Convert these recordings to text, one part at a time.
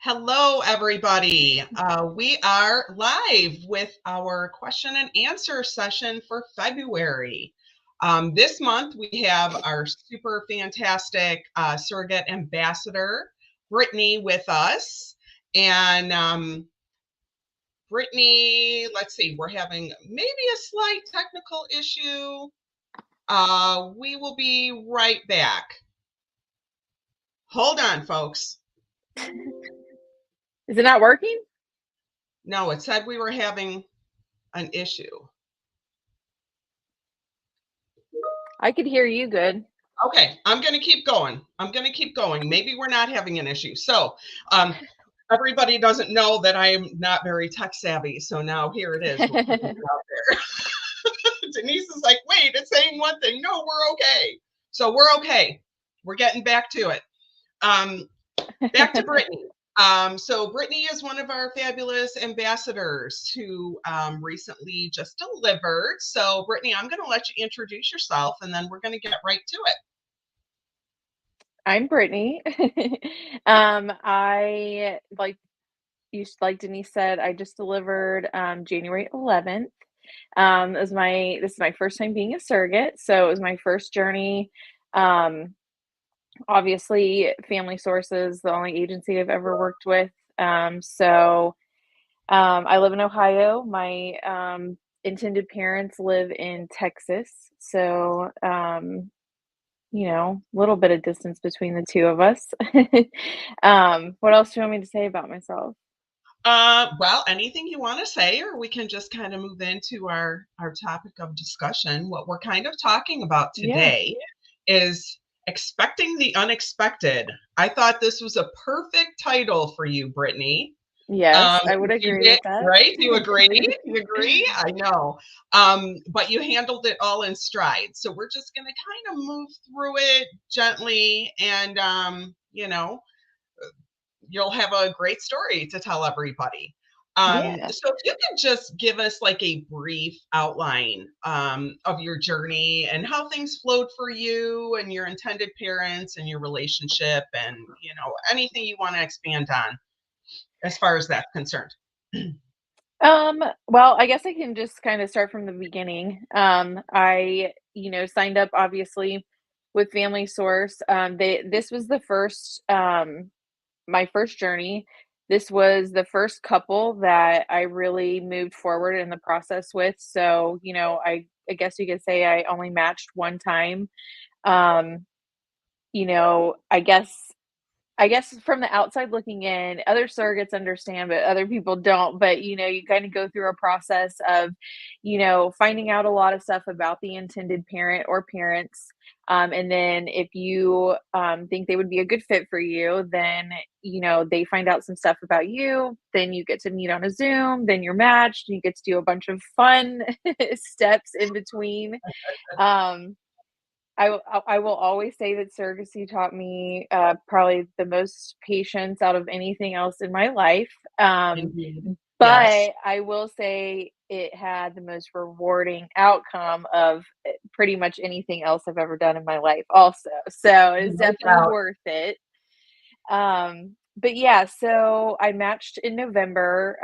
Hello, everybody. We are live with our question and answer session for February. This month, we have our super fantastic surrogate ambassador, Brittany, with us. And Brittany, let's see, we're having maybe a slight technical issue. We will be right back. Hold on, folks. Is it not working? No, it said we were having an issue. I could hear you good. Okay, I'm going to keep going. Maybe we're not having an issue. So, everybody doesn't know that I am not very tech savvy. So now here it is. We're putting it out there. Denise is like, wait, it's saying one thing. No, we're okay. So we're okay. We're getting back to it. Back to Brittany. So Brittany is one of our fabulous ambassadors who recently just delivered. So Brittany, I'm going to let you introduce yourself, and then we're going to get right to it. I'm Brittany. I like Denise said, I just delivered January 11th. This is my first time being a surrogate, so it was my first journey. Obviously, Family Sources, the only agency I've ever worked with. I live in Ohio. My intended parents live in Texas, so a little bit of distance between the two of us. What else do you want me to say about myself? Well, anything you want to say, or we can just kind of move into our topic of discussion. What we're kind of talking about Yeah. today is expecting the unexpected. I thought this was a perfect title for you, Brittany. Yes, I would You agree did, with that. right? You agree? You agree? I know. But you handled it all in stride. So we're just going to kind of move through it gently, and you'll have a great story to tell everybody. Yeah. So if you could just give us like a brief outline of your journey and how things flowed for you and your intended parents and your relationship, and anything you want to expand on as far as that's concerned. Well, I guess I can just kind of start from the beginning. I signed up obviously with Family Source. This was the first my first journey. This was the first couple that I really moved forward in the process with. So, I guess you could say I only matched one time. Um, you know, I guess I guess from the outside looking in, other surrogates understand, but other people don't. But you kind of go through a process of, finding out a lot of stuff about the intended parent or parents. And then if you think they would be a good fit for you, then, they find out some stuff about you. Then you get to meet on a Zoom, then you're matched, and you get to do a bunch of fun steps in between. Um, I will always say that surrogacy taught me probably the most patience out of anything else in my life. Indeed. Yes. But I will say it had the most rewarding outcome of pretty much anything else I've ever done in my life, also. So it's No definitely doubt. worth it. But yeah, so I matched in November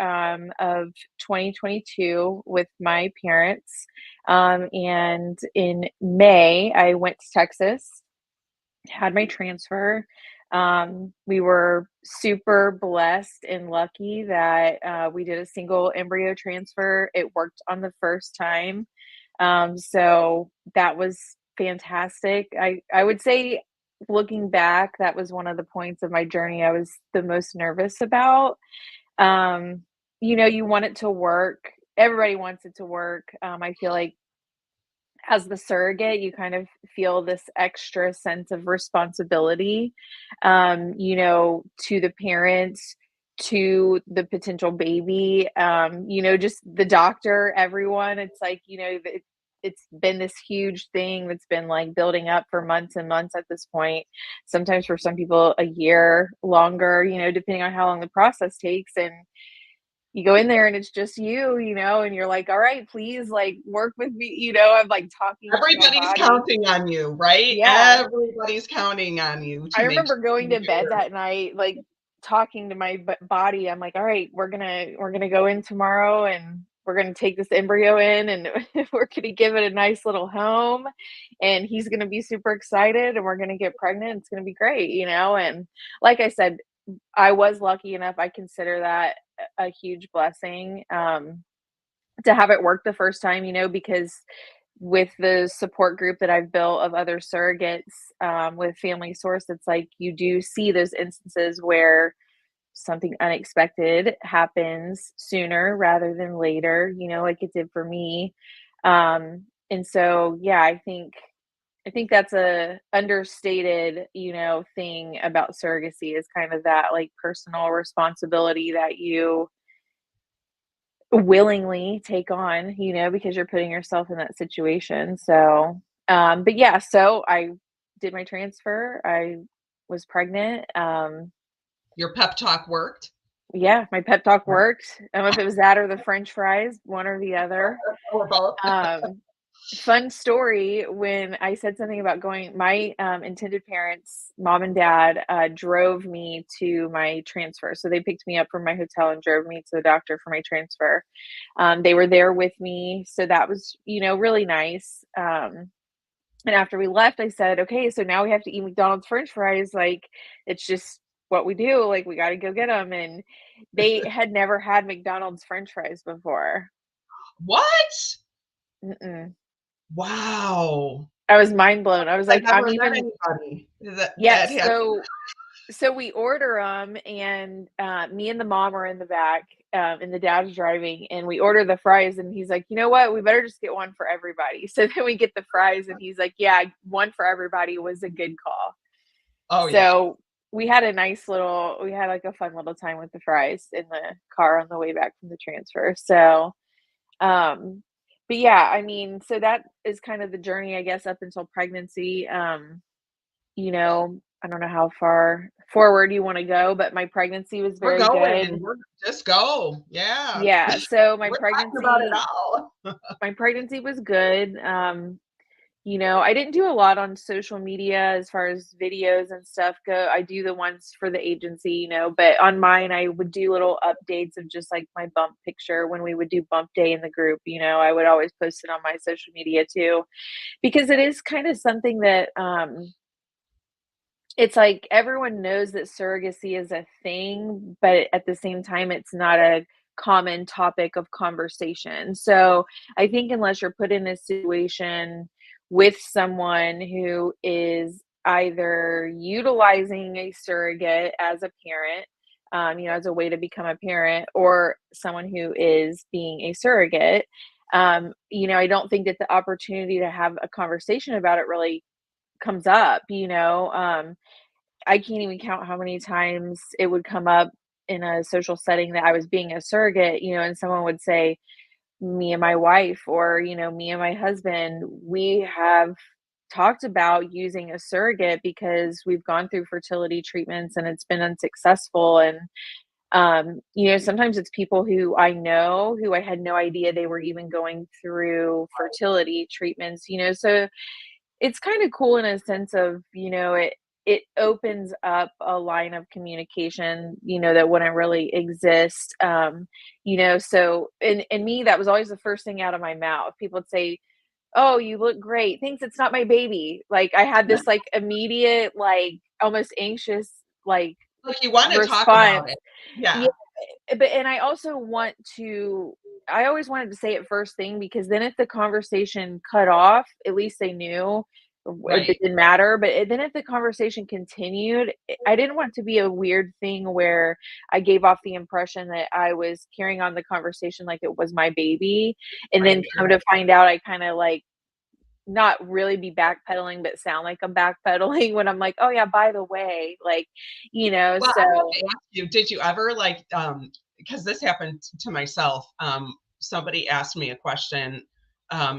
of 2022 with my parents. And in May, I went to Texas, had my transfer. We were super blessed and lucky that we did a single embryo transfer. It worked on the first time. So that was fantastic. I would say, looking back, that was one of the points of my journey I was the most nervous about. Um, you want it to work. Everybody wants it to work. I feel like as the surrogate, you kind of feel this extra sense of responsibility, to the parents, to the potential baby, just the doctor, everyone. It's like, it's been this huge thing that's been like building up for months and months at this point. Sometimes for some people, a year longer, depending on how long the process takes. And you go in there and it's just you, and you're like, all right, please, like, work with me. I'm like talking to my Everybody's body. counting on you, right? Yeah. Everybody's counting on you I to make remember sure going you to do bed it. that night, like talking to my body. I'm like, all right, we're gonna go in tomorrow and we're gonna take this embryo in and we're gonna give it a nice little home and he's gonna be super excited and we're gonna get pregnant. It's gonna be great, you know? And like I said, I was lucky enough. I consider that a huge blessing to have it work the first time, you know, because with the support group that I've built of other surrogates with Family Source, it's like you do see those instances where something unexpected happens sooner rather than later, you know, like it did for me. And so, yeah, I think that's a understated, you know, thing about surrogacy is kind of that like personal responsibility that you willingly take on, you know, because you're putting yourself in that situation. So, but yeah, so I did my transfer. I was pregnant. Your pep talk worked. Yeah, my pep talk worked. I don't know if it was that or the French fries, one or the other. Or both. Fun story when I said something about going, my intended parents, mom and dad, drove me to my transfer. So they picked me up from my hotel and drove me to the doctor for my transfer. They were there with me. So that was, you know, really nice. And after we left, I said, okay, so now we have to eat McDonald's French fries. Like, it's just what we do. Like, we got to go get them. And they had never had McDonald's French fries before. What? Mm-mm. Wow. I was mind blown. I was I've like, I'm never met even, anybody that yeah. had. So we order them, and me and the mom are in the back, and the dad's driving, and we order the fries, and he's like, you know what, we better just get one for everybody. So then we get the fries, and he's like, yeah, one for everybody was a good call. Oh yeah. So we had like a fun little time with the fries in the car on the way back from the transfer. So, but yeah, I mean, so that is kind of the journey, I guess, up until pregnancy. You know, I don't know how far forward you want to go, but my pregnancy was We're very going. good. We're just go. Yeah. Yeah, so We're talking about it all. my pregnancy was good. You know, I didn't do a lot on social media as far as videos and stuff go. I do the ones for the agency, you know, but on mine, I would do little updates of just like my bump picture when we would do bump day in the group. You know, I would always post it on my social media too, because it is kind of something that, it's like everyone knows that surrogacy is a thing, but at the same time, it's not a common topic of conversation. So I think unless you're put in a situation with someone who is either utilizing a surrogate as a parent, you know, as a way to become a parent, or someone who is being a surrogate, you know, I don't think that the opportunity to have a conversation about it really comes up, you know. I can't even count how many times it would come up in a social setting that I was being a surrogate, you know, and someone would say, me and my wife, or, you know, me and my husband, we have talked about using a surrogate because we've gone through fertility treatments and it's been unsuccessful. And, you know, sometimes it's people who I know who I had no idea they were even going through fertility treatments, you know, so it's kind of cool in a sense of, you know, it opens up a line of communication, you know, that wouldn't really exist. You know, so and me, that was always the first thing out of my mouth. People would say, "Oh, you look great. Thanks, it's not my baby." Like I had this like immediate, like almost anxious, like Like you want to talk about response. it. Yeah, Yeah. but and I also want to I always wanted to say it first thing because then if the conversation cut off, at least they knew it Right. didn't matter. But then if the conversation continued, I didn't want it to be a weird thing where I gave off the impression that I was carrying on the conversation like it was my baby. And then Right. come to find out, I kind of like not really be backpedaling, but sound like I'm backpedaling when I'm like, oh, yeah, by the way, like, you know, Well, I have so to ask you, did you ever like, because this happened to myself, somebody asked me a question,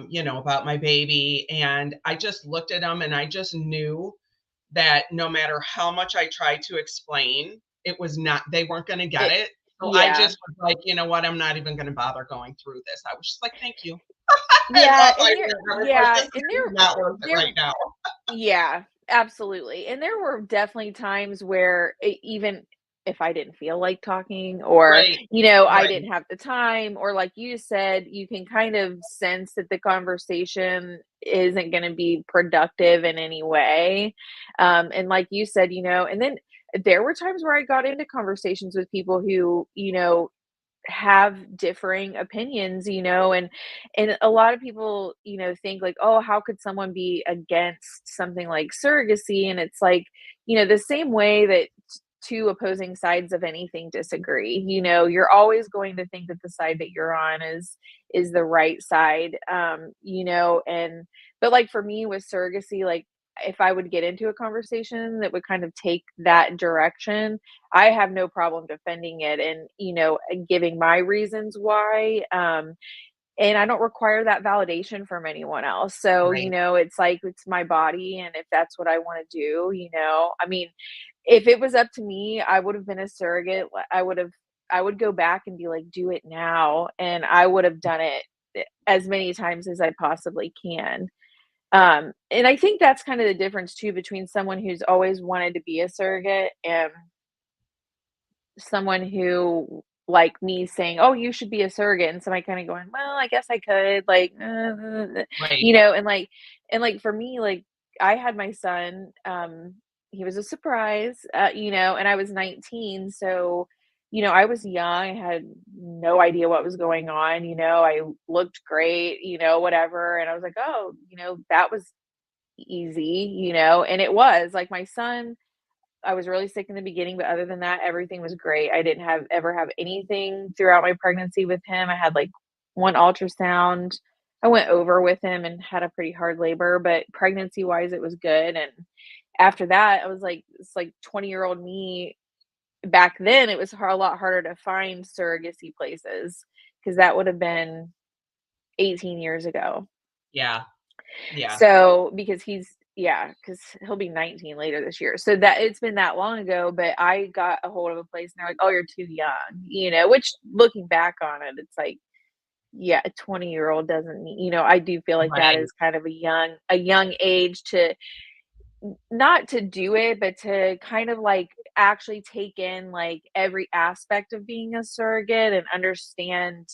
you know, about my baby, and I just looked at them and I just knew that no matter how much I tried to explain, it was not, they weren't going to get it, it. So I yeah. just was like, you know what, I'm not even going to bother going through this. I was just like, thank you. And Yeah, off and I there went. I was like, yeah, this and is not worth it there right now. yeah, absolutely, and there were definitely times where it even if I didn't feel like talking, or, Right. I Right. didn't have the time, or like you said, you can kind of sense that the conversation isn't going to be productive in any way. And like you said, and then there were times where I got into conversations with people who, have differing opinions, and a lot of people, think like, oh, how could someone be against something like surrogacy? And it's like, the same way that two opposing sides of anything disagree, you're always going to think that the side that you're on is the right side. And but like for me with surrogacy, like if I would get into a conversation that would kind of take that direction, I have no problem defending it and, giving my reasons why. And I don't require that validation from anyone else. So, Right. it's like it's my body. And if that's what I want to do, I mean, if it was up to me, I would have been a surrogate. I would go back and be like, do it now. And I would have done it as many times as I possibly can. And I think that's kind of the difference too between someone who's always wanted to be a surrogate and someone who, like me, saying, "Oh, you should be a surrogate," and somebody kinda going, "Well, I guess I could," like, Right. and like, for me, like, I had my son, he was a surprise, and I was 19, so, I was young, I had no idea what was going on, I looked great, whatever, and I was like, "Oh," that was easy, and it was, like, my son, I was really sick in the beginning, but other than that, everything was great. I didn't ever have anything throughout my pregnancy with him. I had like one ultrasound. I went over with him and had a pretty hard labor, but pregnancy wise, it was good. And after that, I was like, it's like 20-year-old me. Back then, it was a lot harder to find surrogacy places because that would have been 18 years ago. Yeah. Yeah. So, because because he'll be 19 later this year. So that it's been that long ago, but I got a hold of a place and they're like, "Oh, you're too young," which looking back on it, it's like, yeah, a 20-year-old doesn't need, I do feel like that Right. is kind of a young age to not to do it, but to kind of like actually take in like every aspect of being a surrogate and understand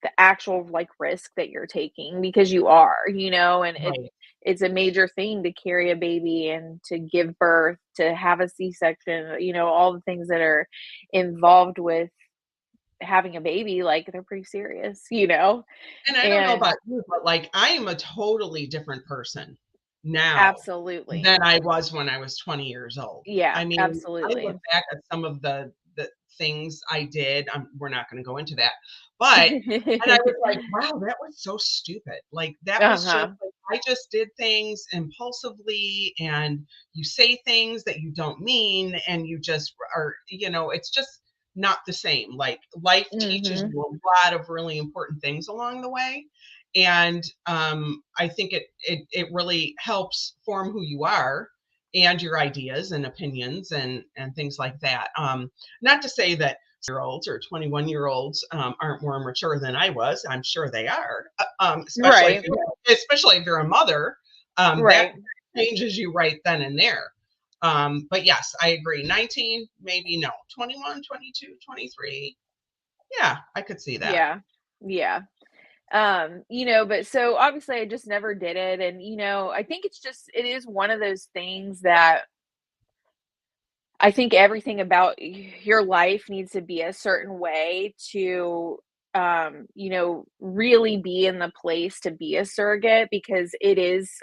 the actual, like, risk that you're taking because you are, and Right. it's a major thing to carry a baby and to give birth, to have a C-section, all the things that are involved with having a baby, like, they're pretty serious, And I don't know and about you, but, like, I am a totally different person now absolutely. than I was when I was 20 years old. Yeah, I mean, I absolutely. look back at some of the things I did, we're not gonna go into that, but and I was like, "Wow, that was so stupid." Like, that was just Uh-huh. like, I just did things impulsively, and you say things that you don't mean, and you just are, it's just not the same. Like, life teaches Mhm. you a lot of really important things along the way, and, I think it really helps form who you are and your ideas and opinions and things like that. Not to say that year olds or 21-year-olds aren't more mature than I was. I'm sure they are. Especially Right, especially if you're a mother, that right. changes you right then and there. But yes, I agree. 19, maybe no. 21, 22, 23. Yeah, I could see that. Yeah. Yeah. But so obviously I just never did it, and, I think it is one of those things that I think everything about your life needs to be a certain way to, really be in the place to be a surrogate because it's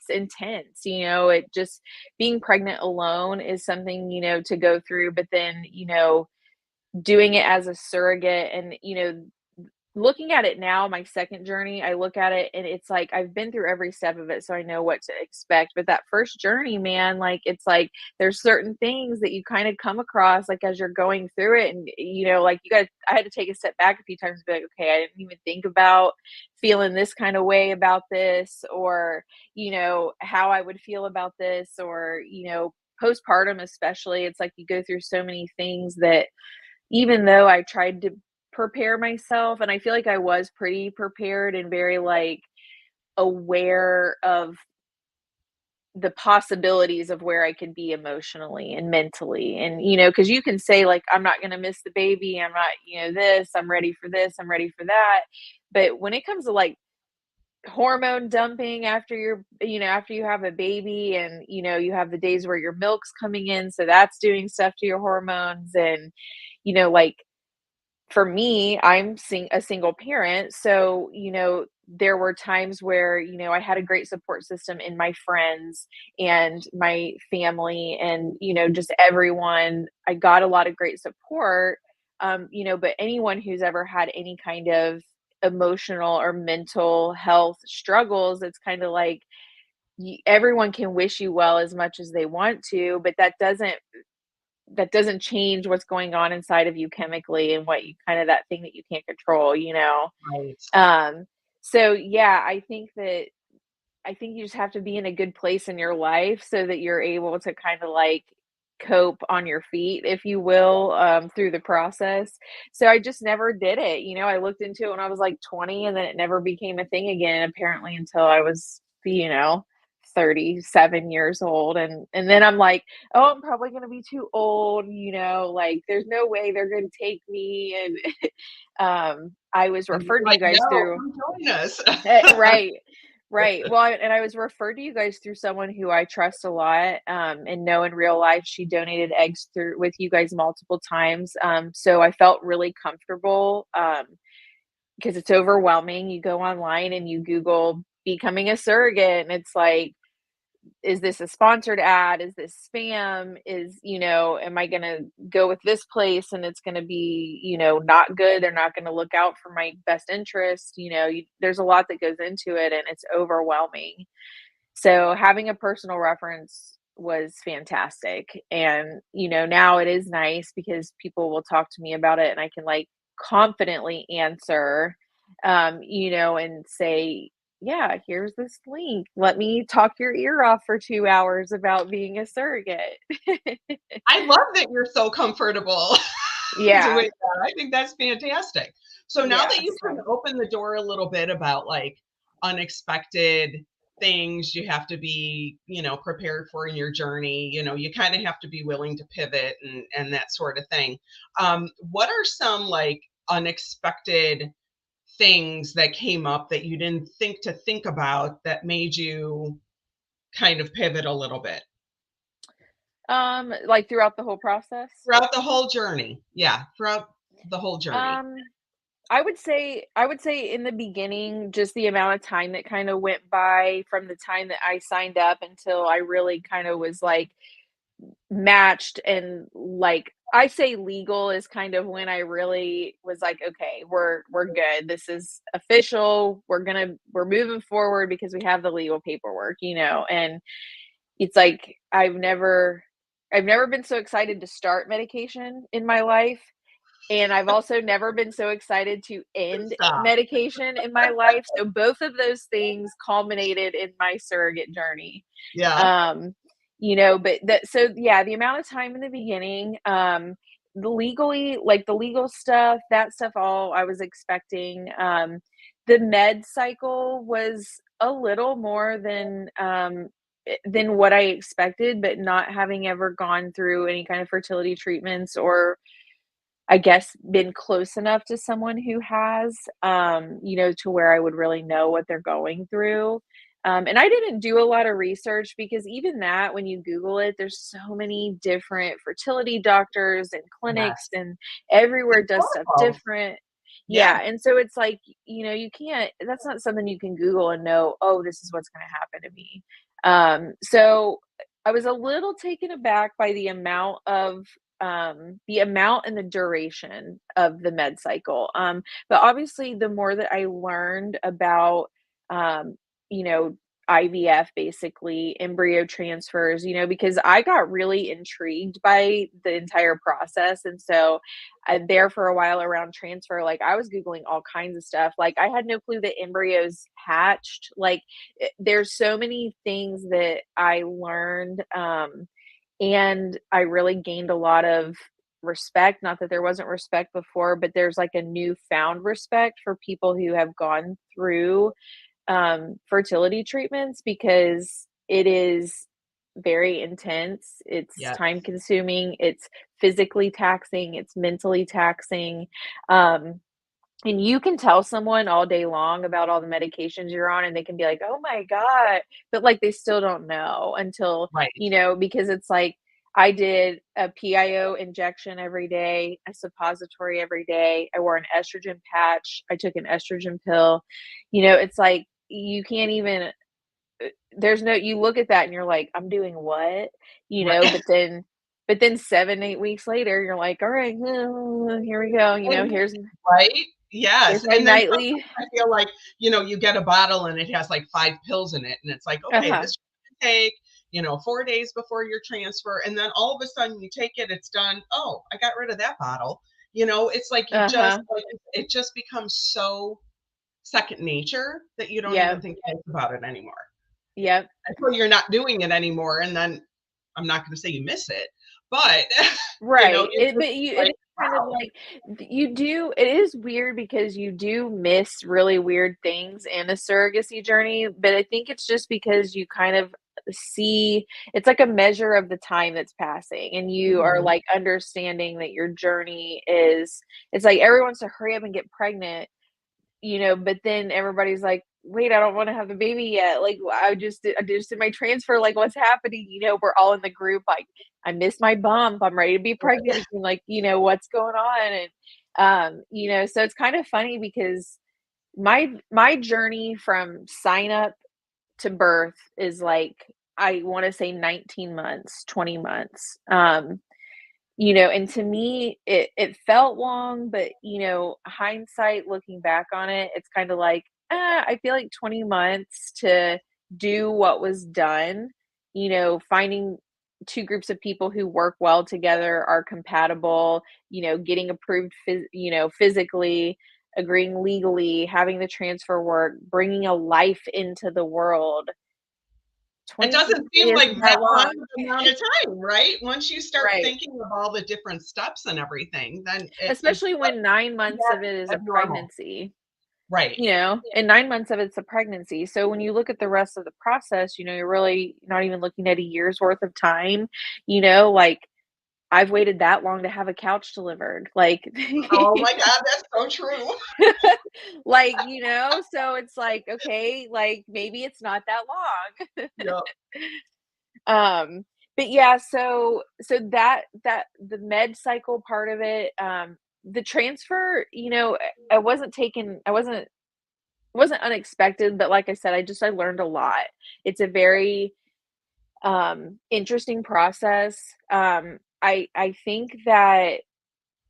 intense, it just being pregnant alone is something, to go through, but then, doing it as a surrogate and, looking at it now, my second journey, I look at it and it's like I've been through every step of it, so I know what to expect. But that first journey, man, like it's like there's certain things that you kind of come across like as you're going through it. And like I had to take a step back a few times and be like, okay, I didn't even think about feeling this kind of way about this, or, how I would feel about this, or, postpartum especially. It's like you go through so many things that even though I tried to prepare myself, and I feel like I was pretty prepared and very, like, aware of the possibilities of where I could be emotionally and mentally. And, because you can say, like, I'm not going to miss the baby. I'm not, this, I'm ready for this, I'm ready for that. But when it comes to like hormone dumping after after you have a baby, and, you have the days where your milk's coming in. So that's doing stuff to your hormones. And, like, for me, I'm a single parent, so, there were times where, I had a great support system in my friends and my family and, just everyone. I got a lot of great support, but anyone who's ever had any kind of emotional or mental health struggles, it's kind of like everyone can wish you well as much as they want to, but that doesn't change what's going on inside of you chemically and what you kind of that thing that you can't control. Right. Um, so yeah, I think you just have to be in a good place in your life so that you're able to kind of like cope on your feet, if you will, through the process. So I just never did it. I looked into it when I was like 20, and then it never became a thing again, apparently, until I was, 37 years old. And then I'm like, oh, I'm probably going to be too old, like there's no way they're going to take me. And I was And you're referred to you like, guys no, through. come join us. Right. Right. Well, and I was referred to you guys through someone who I trust a lot, and know in real life. She donated eggs through with you guys multiple times. So I felt really comfortable, because it's overwhelming. You go online and you Google becoming a surrogate, and it's like, is this a sponsored ad? Is this spam? Am I going to go with this place and it's going to be, not good? They're not going to look out for my best interest. There's a lot that goes into it, and it's overwhelming. So having a personal reference was fantastic. And, now it is nice because people will talk to me about it, and I can like confidently answer, and say, yeah, here's this link. Let me talk your ear off for 2 hours about being a surrogate. I love that you're so comfortable Yeah. doing that. I think that's fantastic. So now Yeah. that you kind So, of opened the door a little bit about like unexpected things you have to be, prepared for in your journey, you kind of have to be willing to pivot and that sort of thing. What are some like unexpected things that came up that you didn't think about that made you kind of pivot a little bit like throughout the whole process. throughout the whole journey? Yeah, throughout the whole journey. Um, I would say in the beginning, just the amount of time that kind of went by from the time that I signed up until I really kind of was like matched, and like I say legal is kind of when I really was like, okay, we're good. This is official. We're moving forward because we have the legal paperwork. And it's like I've never been so excited to start medication in my life. And I've also never been so excited to end Stop. medication in my life. So both of those things culminated in my surrogate journey. Yeah. Um, but yeah, the amount of time in the beginning, the legal stuff, that stuff all I was expecting. The med cycle was a little more than what I expected, but not having ever gone through any kind of fertility treatments, or I guess been close enough to someone who has, to where I would really know what they're going through. And I didn't do a lot of research because even that, when you Google it, there's so many different fertility doctors and clinics, Yes. and everywhere And does stuff protocols. different. Yeah. Yeah. And so it's like, you can't, that's not something you can Google and know, oh, this is what's going to happen to me. So I was a little taken aback by the amount and the duration of the med cycle. But obviously, the more that I learned about, um, you know, IVF, basically embryo transfers, because I got really intrigued by the entire process. And so, there for a while around transfer, like I was Googling all kinds of stuff. Like I had no clue that embryos hatched. Like there's so many things that I learned. And I really gained a lot of respect. Not that there wasn't respect before, but there's like a newfound respect for people who have gone through fertility treatments, because it is very intense. It's Yes. time consuming. It's physically taxing. It's mentally taxing. Um, and you can tell someone all day long about all the medications you're on, and they can be like, "Oh my god," but, like, they still don't know until, Right. because it's like, I did a PIO injection every day, a suppository every day, I wore an estrogen patch, I took an estrogen pill. It's like, you can't even there's no you look at that and you're like, "I'm doing what?" Right. But then 7, 8 weeks later, you're like, "All right, here we go, And here's right? Yes, here's my and then nightly." sometimes I feel like, you get a bottle and it has, like, 5 pills in it, and it's like, "Okay, Uh-huh, this you take, 4 days before your transfer," and then all of a sudden you take it, it's done, "Oh, I got rid of that bottle." It's like you just uh-huh, like, it just becomes so second nature that you don't even yep, think twice about it anymore. yep. Until you're not doing it anymore, and then I'm not gonna say you miss it, but, Right, you're just it like, is kind of like you do it is weird because you do miss really weird things in a surrogacy journey, but I think it's just because you kind of see it's like a measure of the time that's passing, and you are, Mhm. like, understanding that your journey is it's like everyone wants to hurry up and get pregnant, but then everybody's like, "Wait, I don't wanna have the baby yet." Like, I just did my transfer, like, what's happening? We're all in the group, like, "I missed my bump, I'm ready to be pregnant Right. again," like, "What's going on?" And, so it's kind of funny because my journey from sign up to birth is, like, I wanna say 19 months, 20 months, and to me, it felt long, but, hindsight looking back on it, it's kinda like, I feel like 20 months to do what was done, finding 2 groups of people who work well together, are compatible, getting approved physically, agreeing legally, having the transfer work, bringing a life into the world. It 20 months doesn't seem like isn't that that long long. of an amount of time, right? Once you start Right. thinking of all the different steps and everything, then it's Especially like when 9 months not of it is a abnormal. pregnancy. Right. And 9 months of it's a pregnancy. So when you look at the rest of the process, you're really not even looking at a year's worth of time, like, I've waited that long to have a couch delivered, like Oh my god, that's so true. so it's like, okay, like, maybe it's not that long. Yep. Um, but yeah, so that the med cycle part of it, the transfer, I wasn't taken I wasn't it wasn't unexpected, but like I said, I learned a lot. It's a very, interesting process. I think that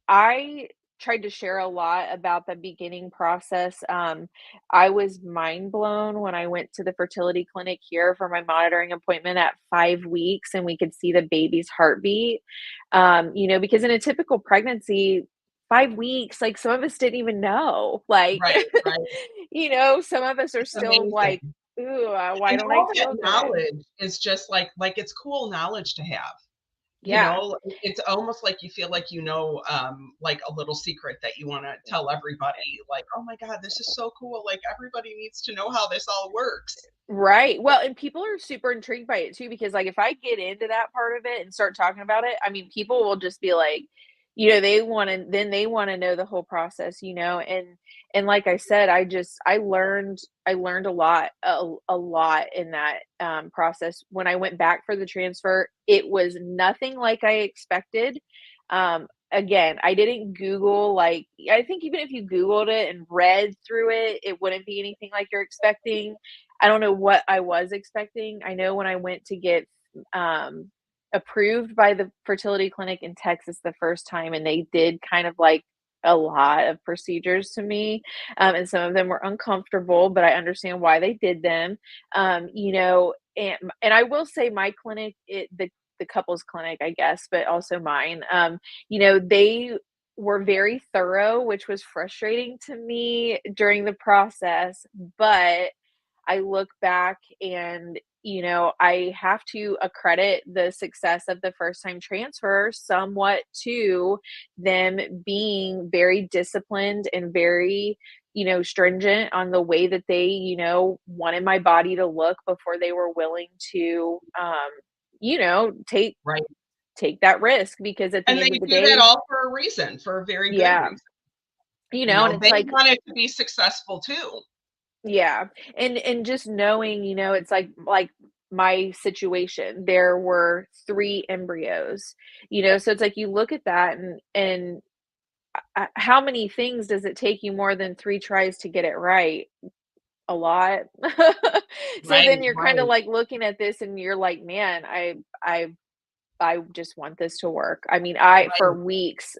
I tried to share a lot about the beginning process. I was mind blown when I went to the fertility clinic here for my monitoring appointment at 5 weeks and we could see the baby's heartbeat. Because in a typical pregnancy, 5 weeks, like, some of us didn't even know. Like, Right, right. some of us are It's still like, amazing. "Ooh, why And don't I all that feel good?" knowledge is just like it's cool knowledge to have. Yeah. It's almost like you feel like like a little secret that you wanna tell everybody, like, "Oh my god, this is so cool, like, everybody needs to know how this all works." Right. Well, and people are super intrigued by it too because, like, if I get into that part of it and start talking about it, I mean, people will just be like, they wanna know the whole process, and like I said, I learned a lot in that, process. When I went back for the transfer, it was nothing like I expected. Again, I didn't Google, like, I think even if you Googled it and read through it, it wouldn't be anything like you're expecting. I don't know what I was expecting. I know when I went to get, um, approved by the fertility clinic in Texas the first time, and they did kind of like a lot of procedures to me, and some of them were uncomfortable, but I understand why they did them. And I will say my clinic, the couples clinic, I guess, but also mine, they were very thorough, which was frustrating to me during the process, but I look back and, I have to accredit the success of the first time transfer somewhat to them being very disciplined and very, stringent on the way that they, wanted my body to look before they were willing to, Right. take that risk, because at the And they end of the do that day, all for a reason, for a very good yeah, reason. and it's They like, want it to be successful too. yeah, and just knowing, it's like my situation, there were 3 embryos, so it's like you look at that, and how many things does it take you more than 3 tries to get it right? A lot. So Right, then you're kinda, right, like, looking at this and you're like, "Man, I just want this to work." I mean, I right. for weeks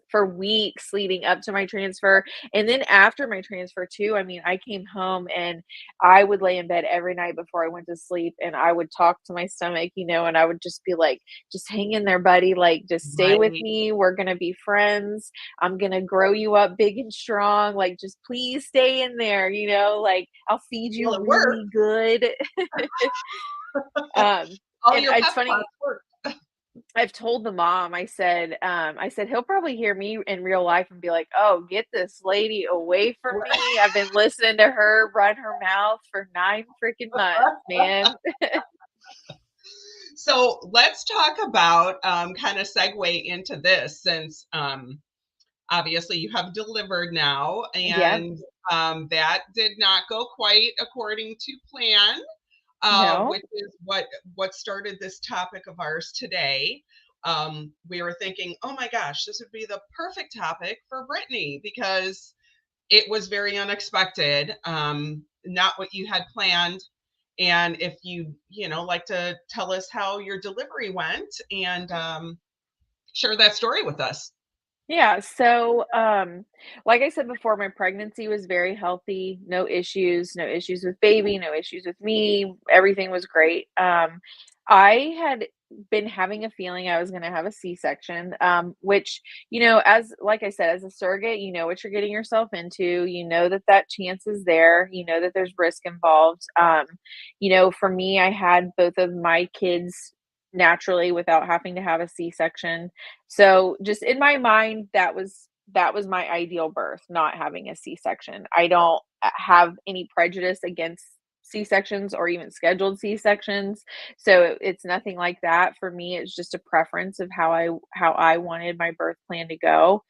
leading up to my transfer, and then after my transfer too, I mean, I came home and I would lay in bed every night before I went to sleep, and I would talk to my stomach, and I would just be like, "Just hang in there, buddy, like, just stay with Right. me, we're gonna be friends, I'm gonna grow you up big and strong, like, just please stay in there, like, I'll feed you Well, it worked. really good." Um, All and your it's pep funny, talks worked. I've told the mom, I said, "He'll probably hear me in real life and be like, 'Oh, get this lady away from me. I've been listening to her run her mouth for 9 freaking months, man.'" So let's talk about kind of segue into this since obviously you have delivered now, Yep. and that did not go quite according to plan, No. which is what started this topic of ours today. We were thinking, oh my gosh, this would be the perfect topic for Brittany because it was very unexpected, not what you had planned. And if like to tell us how your delivery went and share that story with us. Yeah, so, like I said before, my pregnancy was very healthy, no issues with baby, no issues with me, everything was great. I had been having a feeling I was gonna have a C-section, which, as like I said, as a surrogate, you know what you're getting yourself into, you know that that chance is there, you know that there's risk involved. For me, I had both of my kids naturally without having to have a C-section. So just in my mind, that was my ideal birth, not having a C-section. I don't have any prejudice against C-sections or even scheduled C-sections. So it's nothing like that. For me, it's just a preference of how I wanted my birth plan to go.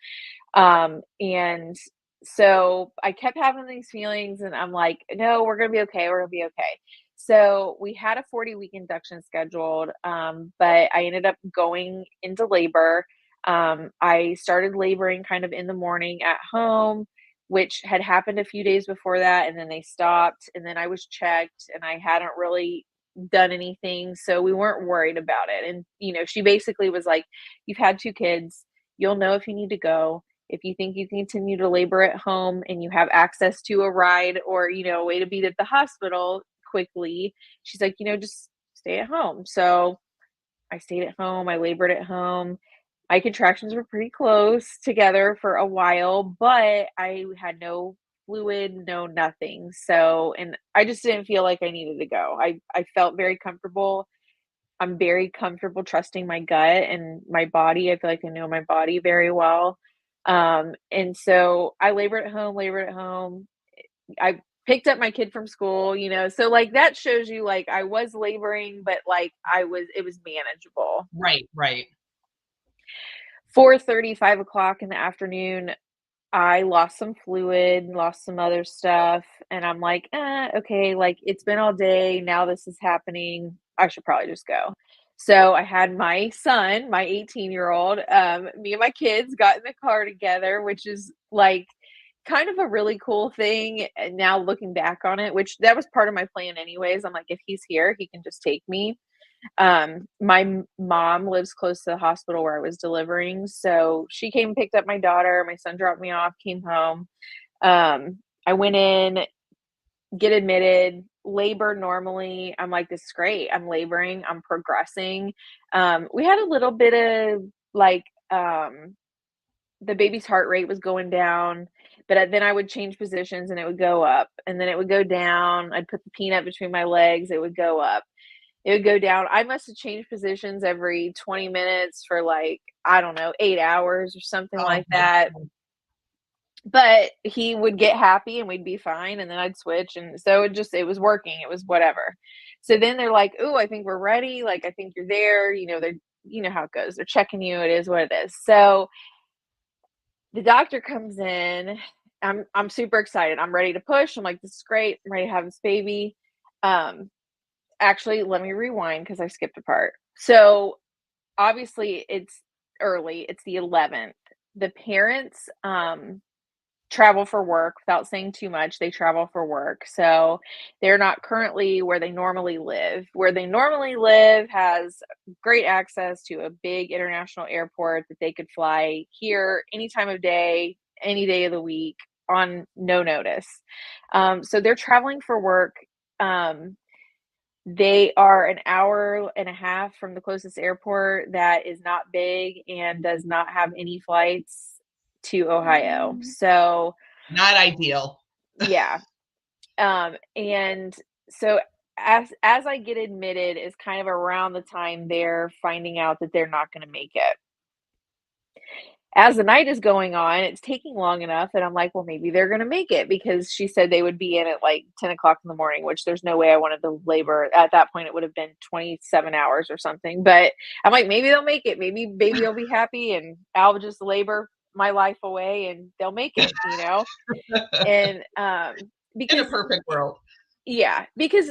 And so I kept having these feelings, and I'm like, no, we're gonna be okay. We're gonna be okay. So we had a 40-week induction scheduled, but I ended up going into labor. I started laboring kind of in the morning at home, which had happened a few days before that, and then they stopped, and then I was checked, and I hadn't really done anything, so we weren't worried about it. And she basically was like, "You've had 2 kids. You'll know if you need to go. If you think you can continue to labor at home and you have access to a ride or, a way to be at the hospital quickly," she's like, "just stay at home." So I stayed at home. I labored at home. My contractions were pretty close together for a while, but I had no fluid, no nothing. So, and I just didn't feel like I needed to go. I felt very comfortable. I'm very comfortable trusting my gut and my body. I feel like I know my body very well. And so I labored at home. I picked up my kid from school, so like that shows you like I was laboring, but like it was manageable. Right, right. 4:30, 5 o'clock in the afternoon, I lost some fluid, lost some other stuff, and I'm like, okay, like it's been all day. Now this is happening. I should probably just go." So I had my son, my 18-year-old, me and my kids got in the car together, which is like kind of a really cool thing. And now looking back on it, which that was part of my plan anyways. I'm like, if he's here, he can just take me. My mom lives close to the hospital where I was delivering, so she came and picked up my daughter, my son dropped me off, came home. I went in, get admitted, labor normally. I'm like, "This is great. I'm laboring, I'm progressing." We had a little bit of, like, the baby's heart rate was going down, but then I would change positions and it would go up, and then it would go down. I'd put the peanut between my legs, it would go up. It would go down. I must have changed positions every 20 minutes for like, I don't know, 8 hours or something Oh like my that. God. But he would get happy and we'd be fine, and then I'd switch, and so it was working, it was whatever. So then they're like, "Oh, I think we're ready. Like, I think you're there." They're, you know how it goes. They're checking you. It is what it is. So the doctor comes in. I'm super excited. I'm ready to push. I'm like, "This is great. I'm ready to have this baby." Um, Actually, let me rewind because I skipped a part. So obviously it's early. It's the 11th. The parents travel for work. Without saying too much, they travel for work. So they're not currently where they normally live. Where they normally live has great access to a big international airport that they could fly here any time of day, any day of the week on no notice. So they're traveling for work. Um, they are an hour and a half from the closest airport that is not big and does not have any flights to Ohio. So, Not ideal. yeah. And so as I get admitted is kind of around the time they're finding out that they're not going to make it. As the night is going on, it's taking long enough that I'm like, well, maybe they're going to make it because she said they would be in at like 10 o'clock in the morning, which there's no way I wanted to labor. At that point, it would have been 27 hours or something. But I'm like, maybe they'll make it. Maybe baby will be happy and I'll just labor my life away and they'll make it, And In a because, perfect world. yeah, because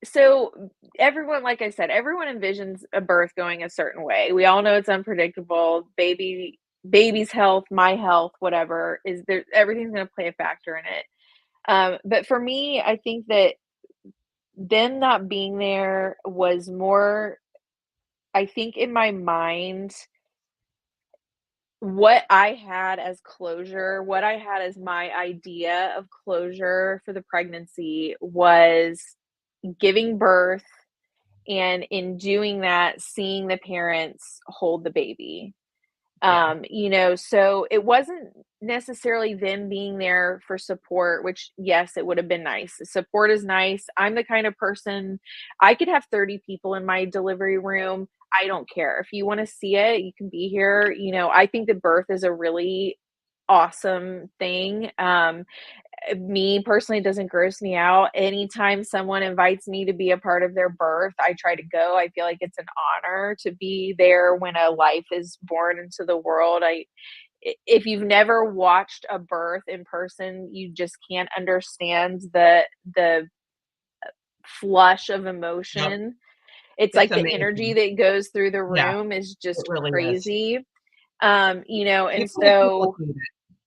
so everyone, like I said, everyone envisions a birth going a certain way. We all know it's unpredictable. Baby's health, my health, whatever is there, everything's going to play a factor in it. But for me, I think that them not being there was more, I think in my mind, what I had as closure, what I had as my idea of closure for the pregnancy was giving birth, and in doing that, seeing the parents hold the baby. Yeah. So it wasn't necessarily them being there for support, which yes, it would have been nice. Support is nice. I'm the kind of person, I could have 30 people in my delivery room. I don't care. If you want to see it, you can be here. I think that birth is a really awesome thing. Me personally, it doesn't gross me out. Anytime someone invites me to be a part of their birth, I try to go. I feel like it's an honor to be there when a life is born into the world. If you've never watched a birth in person, you just can't understand the flush of Yep. emotion. It's It's like the energy amazing. that goes through the Yeah, room is it just really is. crazy. You And can't so duplicate it.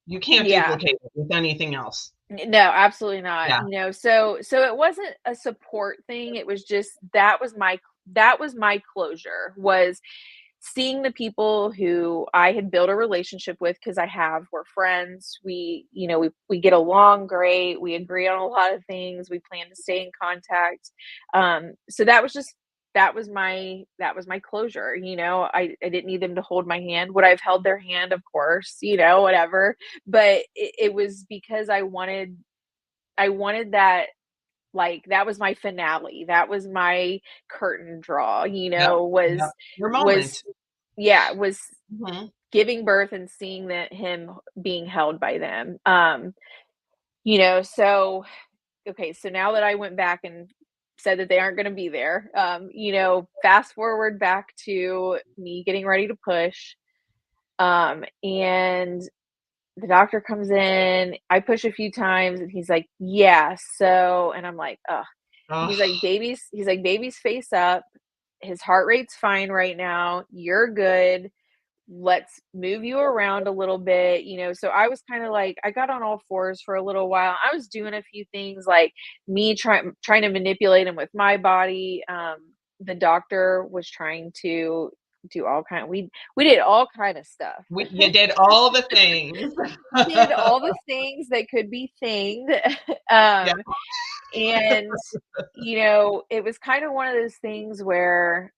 You can't yeah. duplicate it with anything else. No, absolutely not. Yeah. So it wasn't a support thing. It was just that was my closure, was seeing the people who I had built a relationship with, because we're friends. We get along great. We agree on a lot of things. We plan to stay in contact. So that was my closure. I didn't need them to hold my hand. Would I've held their hand? Of course, whatever. But it was because I wanted that, like, that was my finale. That was my curtain draw, Yep. Yep. Your was moment. yeah, was Mhm. giving birth and seeing that him being held by them. So okay, so now that I went back and said that they aren't going to be there, fast forward back to me getting ready to push, and the doctor comes in. I push a few times, and he's like, "Yeah, so," and I'm like, "Ugh." Ugh. He's like, baby's face up. His heart rate's fine right now. You're good. Let's move you around a little bit. So I was kind of like, I got on all fours for a little while. I was doing a few things, like me trying to manipulate him with my body. The doctor was trying to do we did all kind of stuff. You did all the things. Did all the things that could be thinged. Yeah. um and it was kind of one of those things where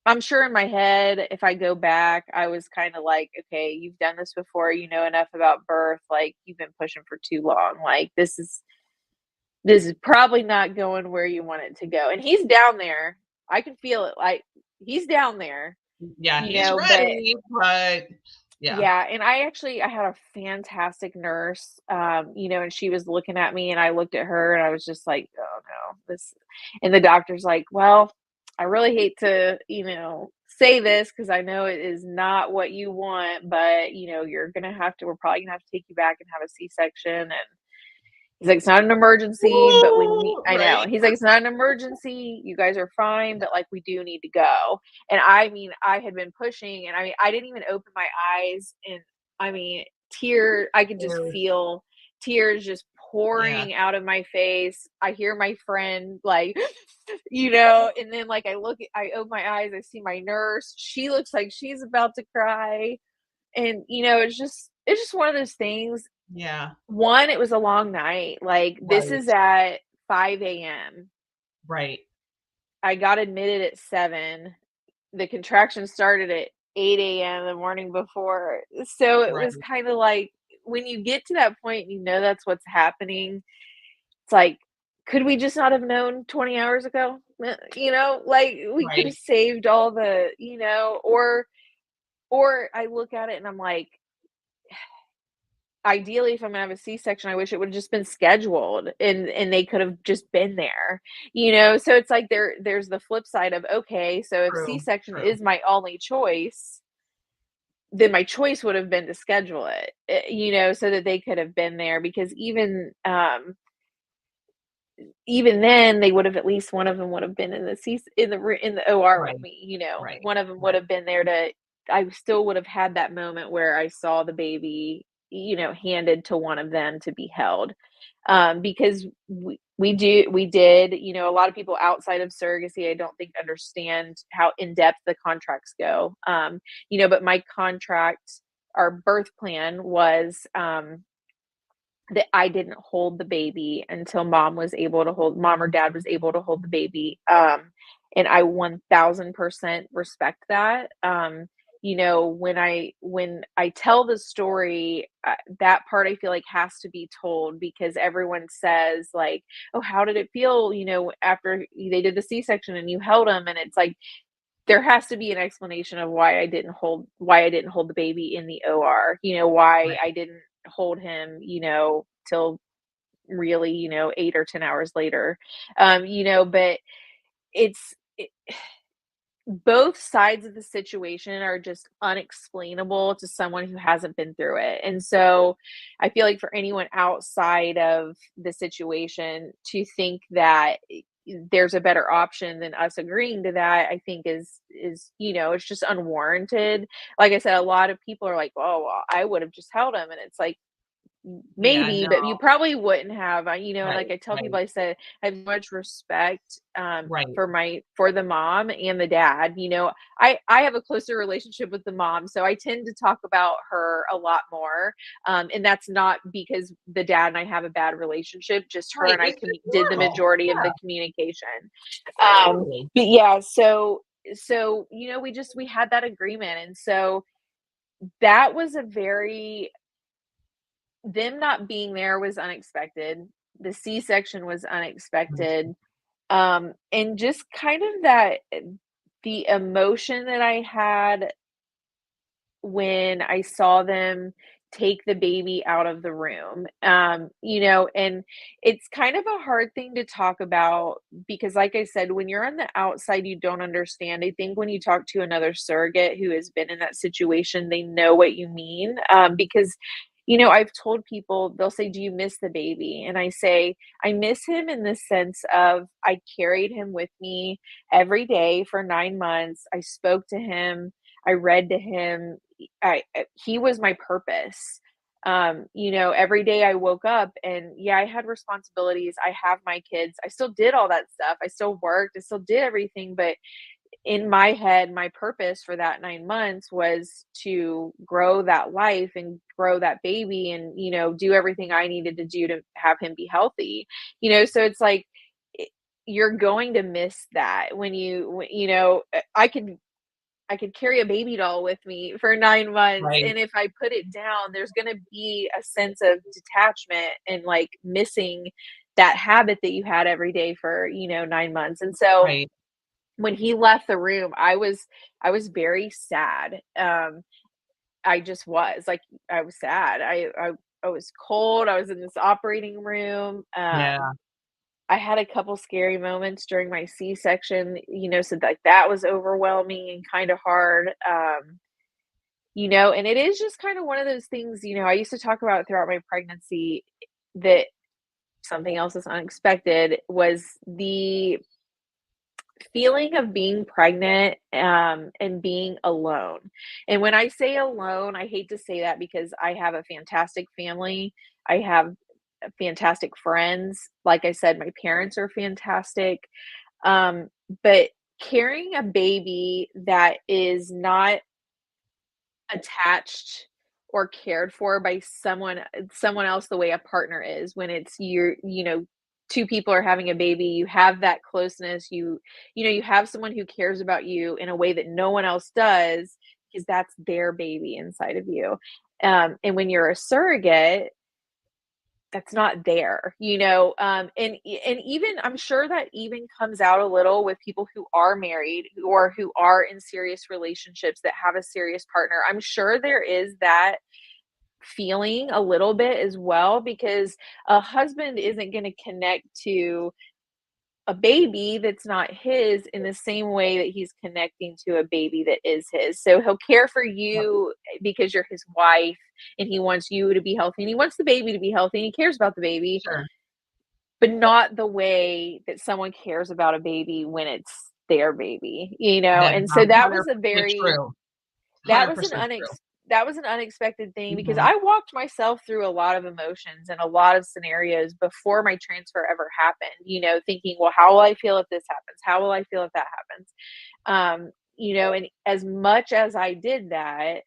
I'm sure in my head, if I go back, I was kind of like, okay, you've done this before, you know enough about birth, like you've been pushing for too long. Like this is probably not going where you want it to go. And he's down there. I can feel it. Like he's down there, Yeah, he's but ready, but Yeah. Yeah, and I had a fantastic nurse, and she was looking at me and I looked at her and I was just like, "Oh no, this," and the doctor's like, "Well, I really hate to, say this because I know it is not what you want, but we're probably gonna have to take you back and have a C-section." And he's like, "It's not an emergency, but we need," Woo! I know. Right. He's like, "It's not an emergency. You guys are fine, but like we do need to go." And I mean, I had been pushing and I didn't even open my eyes, and I mean, I could just There's, feel tears just yeah. pouring out of my face. I hear my friend like, and then like I open my eyes, I see my nurse. She looks like she's about to cry. And it's just one of those things. Yeah. One, it was a long night, like, this is Right. at 5 a.m. Right. I got admitted at 7. The contraction started at 8 a.m. the morning before, so it Right. was kinda like, when you get to that point and you know that's what's happening, it's like, could we just not have known 20 hours ago? Like, we could have Right. saved all the, or I look at it and I'm like, ideally, if I'm gonna have a C-section, I wish it would've just been scheduled and they could have just been there, So it's like there's the flip side of, okay, so if True. C-section True. is my only choice, then my choice would have been to schedule it, so that they could have been there because even then, they would have at least one of them would have been in the OR with Right. me, Right. one of them would Right. have been there to I still would have had that moment where I saw the baby, handed to one of them to be held. Because we did, a lot of people outside of surrogacy, I don't think understand how in depth the contracts go. But my contract, our birth plan was, that I didn't hold the baby until mom or dad was able to hold the baby. And I 1000% respect that. When I tell the story, that part I feel like has to be told because everyone says like, "Oh, how did it feel, after they did the C-section and you held him?" And it's like there has to be an explanation of why I didn't hold the baby in the OR, why Right. I didn't hold him, till really, 8 or 10 hours later. But it's it, both sides of the situation are just unexplainable to someone who hasn't been through it. And so I feel like for anyone outside of the situation to think that there's a better option than us agreeing to that, I think is it's just unwarranted. Like I said, a lot of people are like, "Oh, well, I would have just held him," and it's like, Yeah. maybe, No. but you probably wouldn't have, and like Right. I tell people, Right. I said, I have much respect, Right. for the mom and the dad. I have a closer relationship with the mom, so I tend to talk about her a lot more, and that's not because the dad and I have a bad relationship, just her Right. and I It's did the normal. majority of Yeah. the communication. Totally. But yeah, so we had that agreement, and so that was a very them not being there was unexpected. The C-section was unexpected. And just kind of the emotion that I had when I saw them take the baby out of the room. And it's kind of a hard thing to talk about because, like I said, when you're on the outside, you don't understand. I think when you talk to another surrogate who has been in that situation, they know what you mean. Because I've told people, they'll say, "Do you miss the baby?" And I say, I miss him in the sense of I carried him with me every day for 9 months. I spoke to him. I read to him. He was my purpose. Every day I woke up and yeah, I had responsibilities. I have my kids. I still did all that stuff. I still worked. I still did everything. But in my head, my purpose for that 9 months was to grow that life and grow that baby and, do everything I needed to do to have him be healthy. So it's like, it- you're going to miss that I could carry a baby doll with me for 9 months, Right. and if I put it down, there's gonna be a sense of detachment and, like, missing that habit that you had every day for, 9 months, and so, Right. when he left the room, I was very sad, I just was like, I was sad. I was cold. I was in this operating room. Yeah. I had a couple scary moments during my C-section, so like that was overwhelming and kind of hard. And it is just kind of one of those things, I used to talk about throughout my pregnancy that something else that's unexpected was the feeling of being pregnant, and being alone. And when I say alone, I hate to say that because I have a fantastic family. I have fantastic friends. Like I said, my parents are fantastic. Um, but carrying a baby that is not attached or cared for by someone else the way a partner is when it's two people are having a baby, you have that closeness, you have someone who cares about you in a way that no one else does because that's their baby inside of you. And when you're a surrogate, that's not there, and even I'm sure that even comes out a little with people who are married or who are in serious relationships that have a serious partner. I'm sure there is that feeling a little bit as well because a husband isn't going to connect to a baby that's not his in the same way that he's connecting to a baby that is his. So he'll care for Yep. you because you're his wife and he wants you to be healthy and he wants the baby to be healthy and he cares about the baby, Sure. but not the way that someone cares about a baby when it's their baby, That is And so that was a 100% very true. that was an 100% true. that was an unexpected thing because Mhm. I walked myself through a lot of emotions and a lot of scenarios before my transfer ever happened, thinking, well, how will I feel if this happens? How will I feel if that happens? And as much as I did that,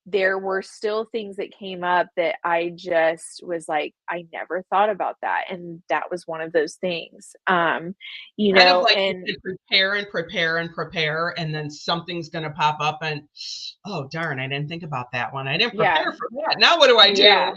there were still things that came up that I just was like, I never thought about that. And that was one of those things. Kind of like you And could prepare and prepare and prepare, and then something's gonna pop up and, "Oh, darn, I didn't think about that one. I didn't yeah, prepare for that. Now what do I do?" yeah.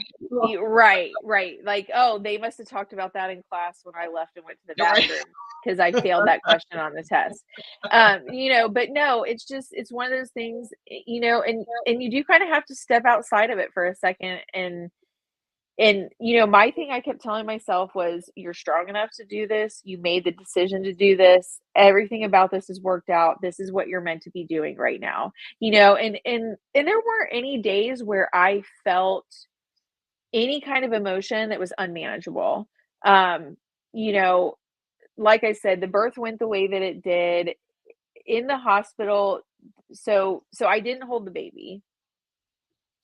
Right, right. Like, "Oh, they must have talked about that in class when I left and went to the You're right. bathroom because I failed that question on the test." But no, it's one of those things, and you do kinda have to step outside of it for a second and my thing I kept telling myself was, "You're strong enough to do this. You made the decision to do this. Everything about this has worked out. This is what you're meant to be doing right now." And there weren't any days where I felt any kind of emotion that was unmanageable. Um, you know, like I said, the birth went the way that it did in the hospital. So I didn't hold the baby.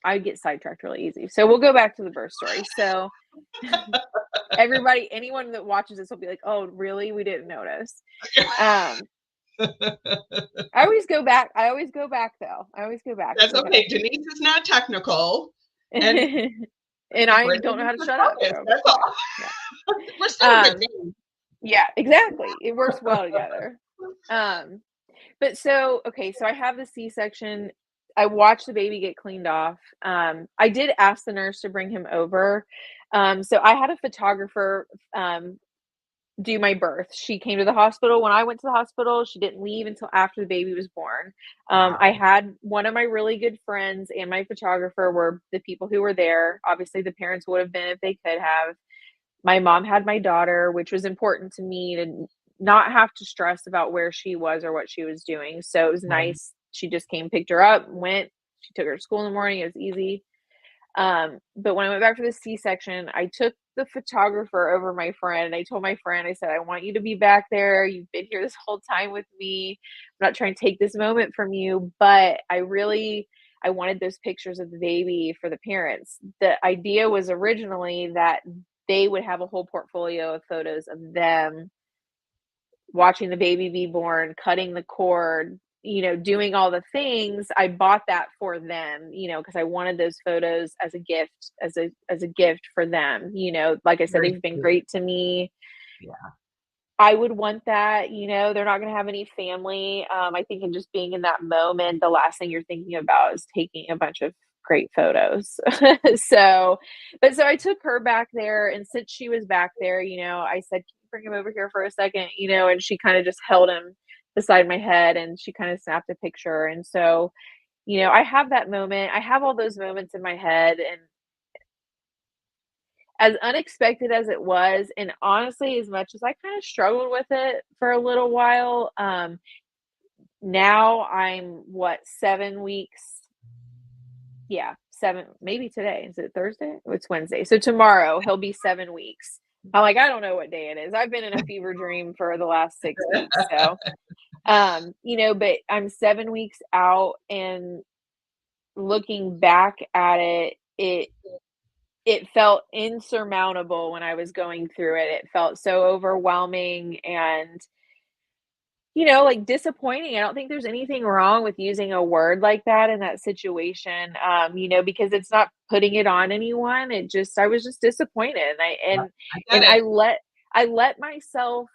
I get sidetracked really easy. So we'll go back to the birth story. So anyone that watches this will be like, "Oh, really? We didn't notice." Um, I always go back though. I always go back. It's That's okay. okay. Denise is not technical, and And I don't Brittany know is how to the shut up. focus. So That's all. yeah. We're still a good Um, team. yeah, exactly. It works well together. Um, but so I have the C-section. I watched the baby get cleaned off. I did ask the nurse to bring him over. So I had a photographer do my birth. She came to the hospital when I went to the hospital. She didn't leave until after the baby was born. I Wow. had one of my really good friends and my photographer were the people who were there. Obviously, the parents would have been if they could have. My mom had my daughter, which was important to me to not have to stress about where she was or what she was doing. So it was Right. nice. She just came, picked her up, went. She took her to school in the morning. It was easy. But when I went back for the C-section, I took the photographer over my friend and I told my friend, I said, I want you to be back there. You've been here this whole time with me. I'm not trying to take this moment from you, but I wanted those pictures of the baby for the parents. The idea was originally that they would have a whole portfolio of photos of them watching the baby be born, cutting the cord, doing all the things. I bought that for them, because I wanted those photos as a gift, as a gift for them. Like I said, Very they've been sweet. great to me. Yeah. I would want that, they're not going to have any family. I think in just being in that moment, the last thing you're thinking about is taking a bunch of great photos. so, so I took her back there. And since she was back there, I said, can you bring him over here for a second? And she kind of just held him beside my head and she kind of snapped a picture. And so you know, I have that moment. I have all those moments in my head, and as unexpected as it was, and honestly, as much as I kind of struggled with it for a little while, now I'm what, 7 weeks? Yeah, 7, maybe today. Is it Thursday? Oh, it's Wednesday. So tomorrow he'll be 7 weeks. I'm like, I don't know what day it is. I've been in a fever dream for the last 6 weeks. So, you know, but I'm 7 weeks out, and looking back at it, it felt insurmountable when I was going through it. It felt so overwhelming and, you know, like, disappointing. I don't think there's anything wrong with using a word like that in that situation, you know, because it's not putting it on anyone. It just, I was just disappointed, and I get and it. I let myself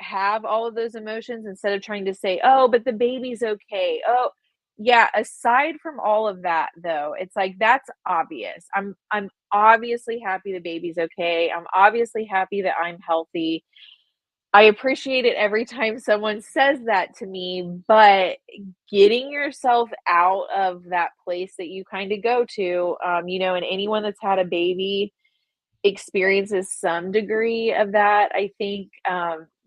have all of those emotions instead of trying to say, "Oh, but the baby's okay." Oh, yeah, aside from all of that though, it's like that's obvious. I'm obviously happy the baby's okay. I'm obviously happy that I'm healthy. I appreciate it every time someone says that to me, but getting yourself out of that place that you kind of go to, you know, and anyone that's had a baby experiences some degree of that. I think,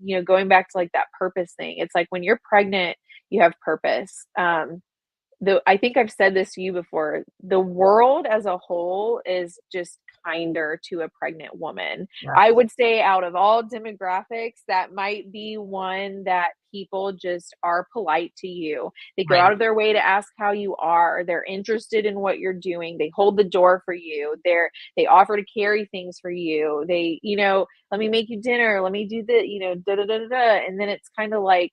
you know, going back to like that purpose thing, it's like when you're pregnant, you have purpose. I think I've said this to you before, the world as a whole is just kinder to a pregnant woman. I Yes. would say out of all demographics, that might be one that people just are polite to you. They go out Right. of their way to ask how you are. They're interested in what you're doing. They hold the door for you. They offer to carry things for you. They, you know, let me make you dinner. Let me do the, you know, da da da da da. And then it's kind of like,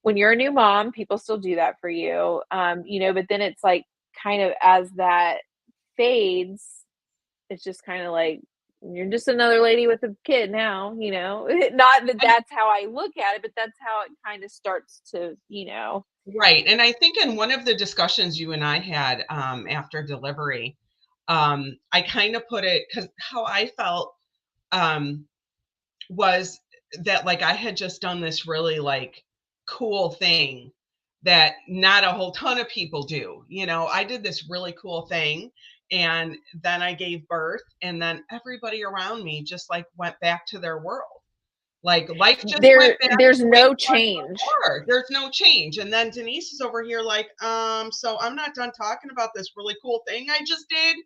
when you're a new mom, people still do that for you. You know, but then it's like kind of as that fades, it's just kind of like you're just another lady with a kid now, you know. Not that And that's how I look at it, but that's how it kind of starts to, you know. right. And I think in one of the discussions you and I had after delivery, I kind of put it because how I felt um, was that like I had just done this really like cool thing that not a whole ton of people do. You know, I did this really cool thing, and then I gave birth, and then everybody around me just like went back to their world. Like life just went back There's the way it no was change. before. There's no change. And then Denise is over here like, so I'm not done talking about this really cool thing I just did.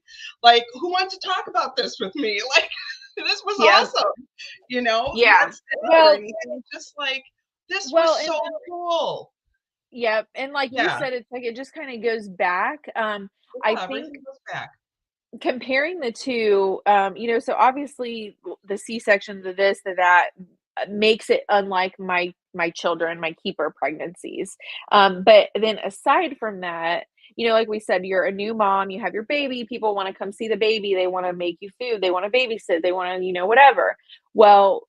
Like, who wants to talk about this with me? Like, this was Yeah. awesome. You know, Yeah. not sad or Well, anything. Just like, this well, was and so cool. yeah, and like you Yeah. said, it's like it just kind of goes back. I Yeah. think Everything goes back. comparing the two, you know, so obviously the C-section, the this, the that, makes it unlike my children, my keeper pregnancies. But then aside from that, you know, like we said, you're a new mom, you have your baby, people want to come see the baby, they want to make you food, they want to babysit, they want to, you know, whatever. Well,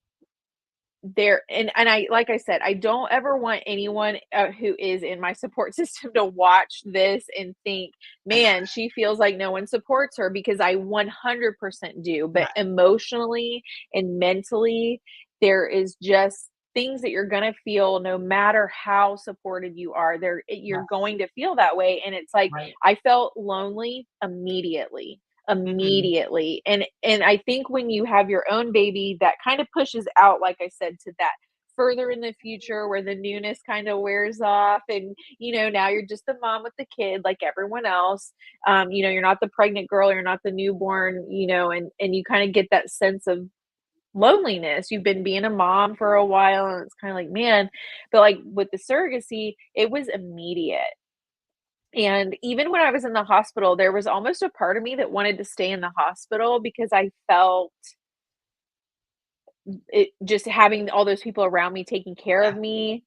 there, and I, like I said, I don't ever want anyone who is in my support system to watch this and think, man, she feels like no one supports her, because I 100% do. But Yes. emotionally and mentally, there is just things that you're going to feel no matter how supported you are there. You're Yes. going to feel that way, and it's like Right. I felt lonely immediately, Hmm. and I think when you have your own baby, that kind of pushes out, like I said, to that further in the future where the newness kind of wears off, and you know, now you're just the mom with the kid like everyone else. You know, you're not the pregnant girl, you're not the newborn, you know, and you kind of get that sense of loneliness. You've been being a mom for a while, and it's kind of like, man. But like with the surrogacy, it was immediate. And even when I was in the hospital, there was almost a part of me that wanted to stay in the hospital because I felt it, just having all those people around me taking care Yeah. of me,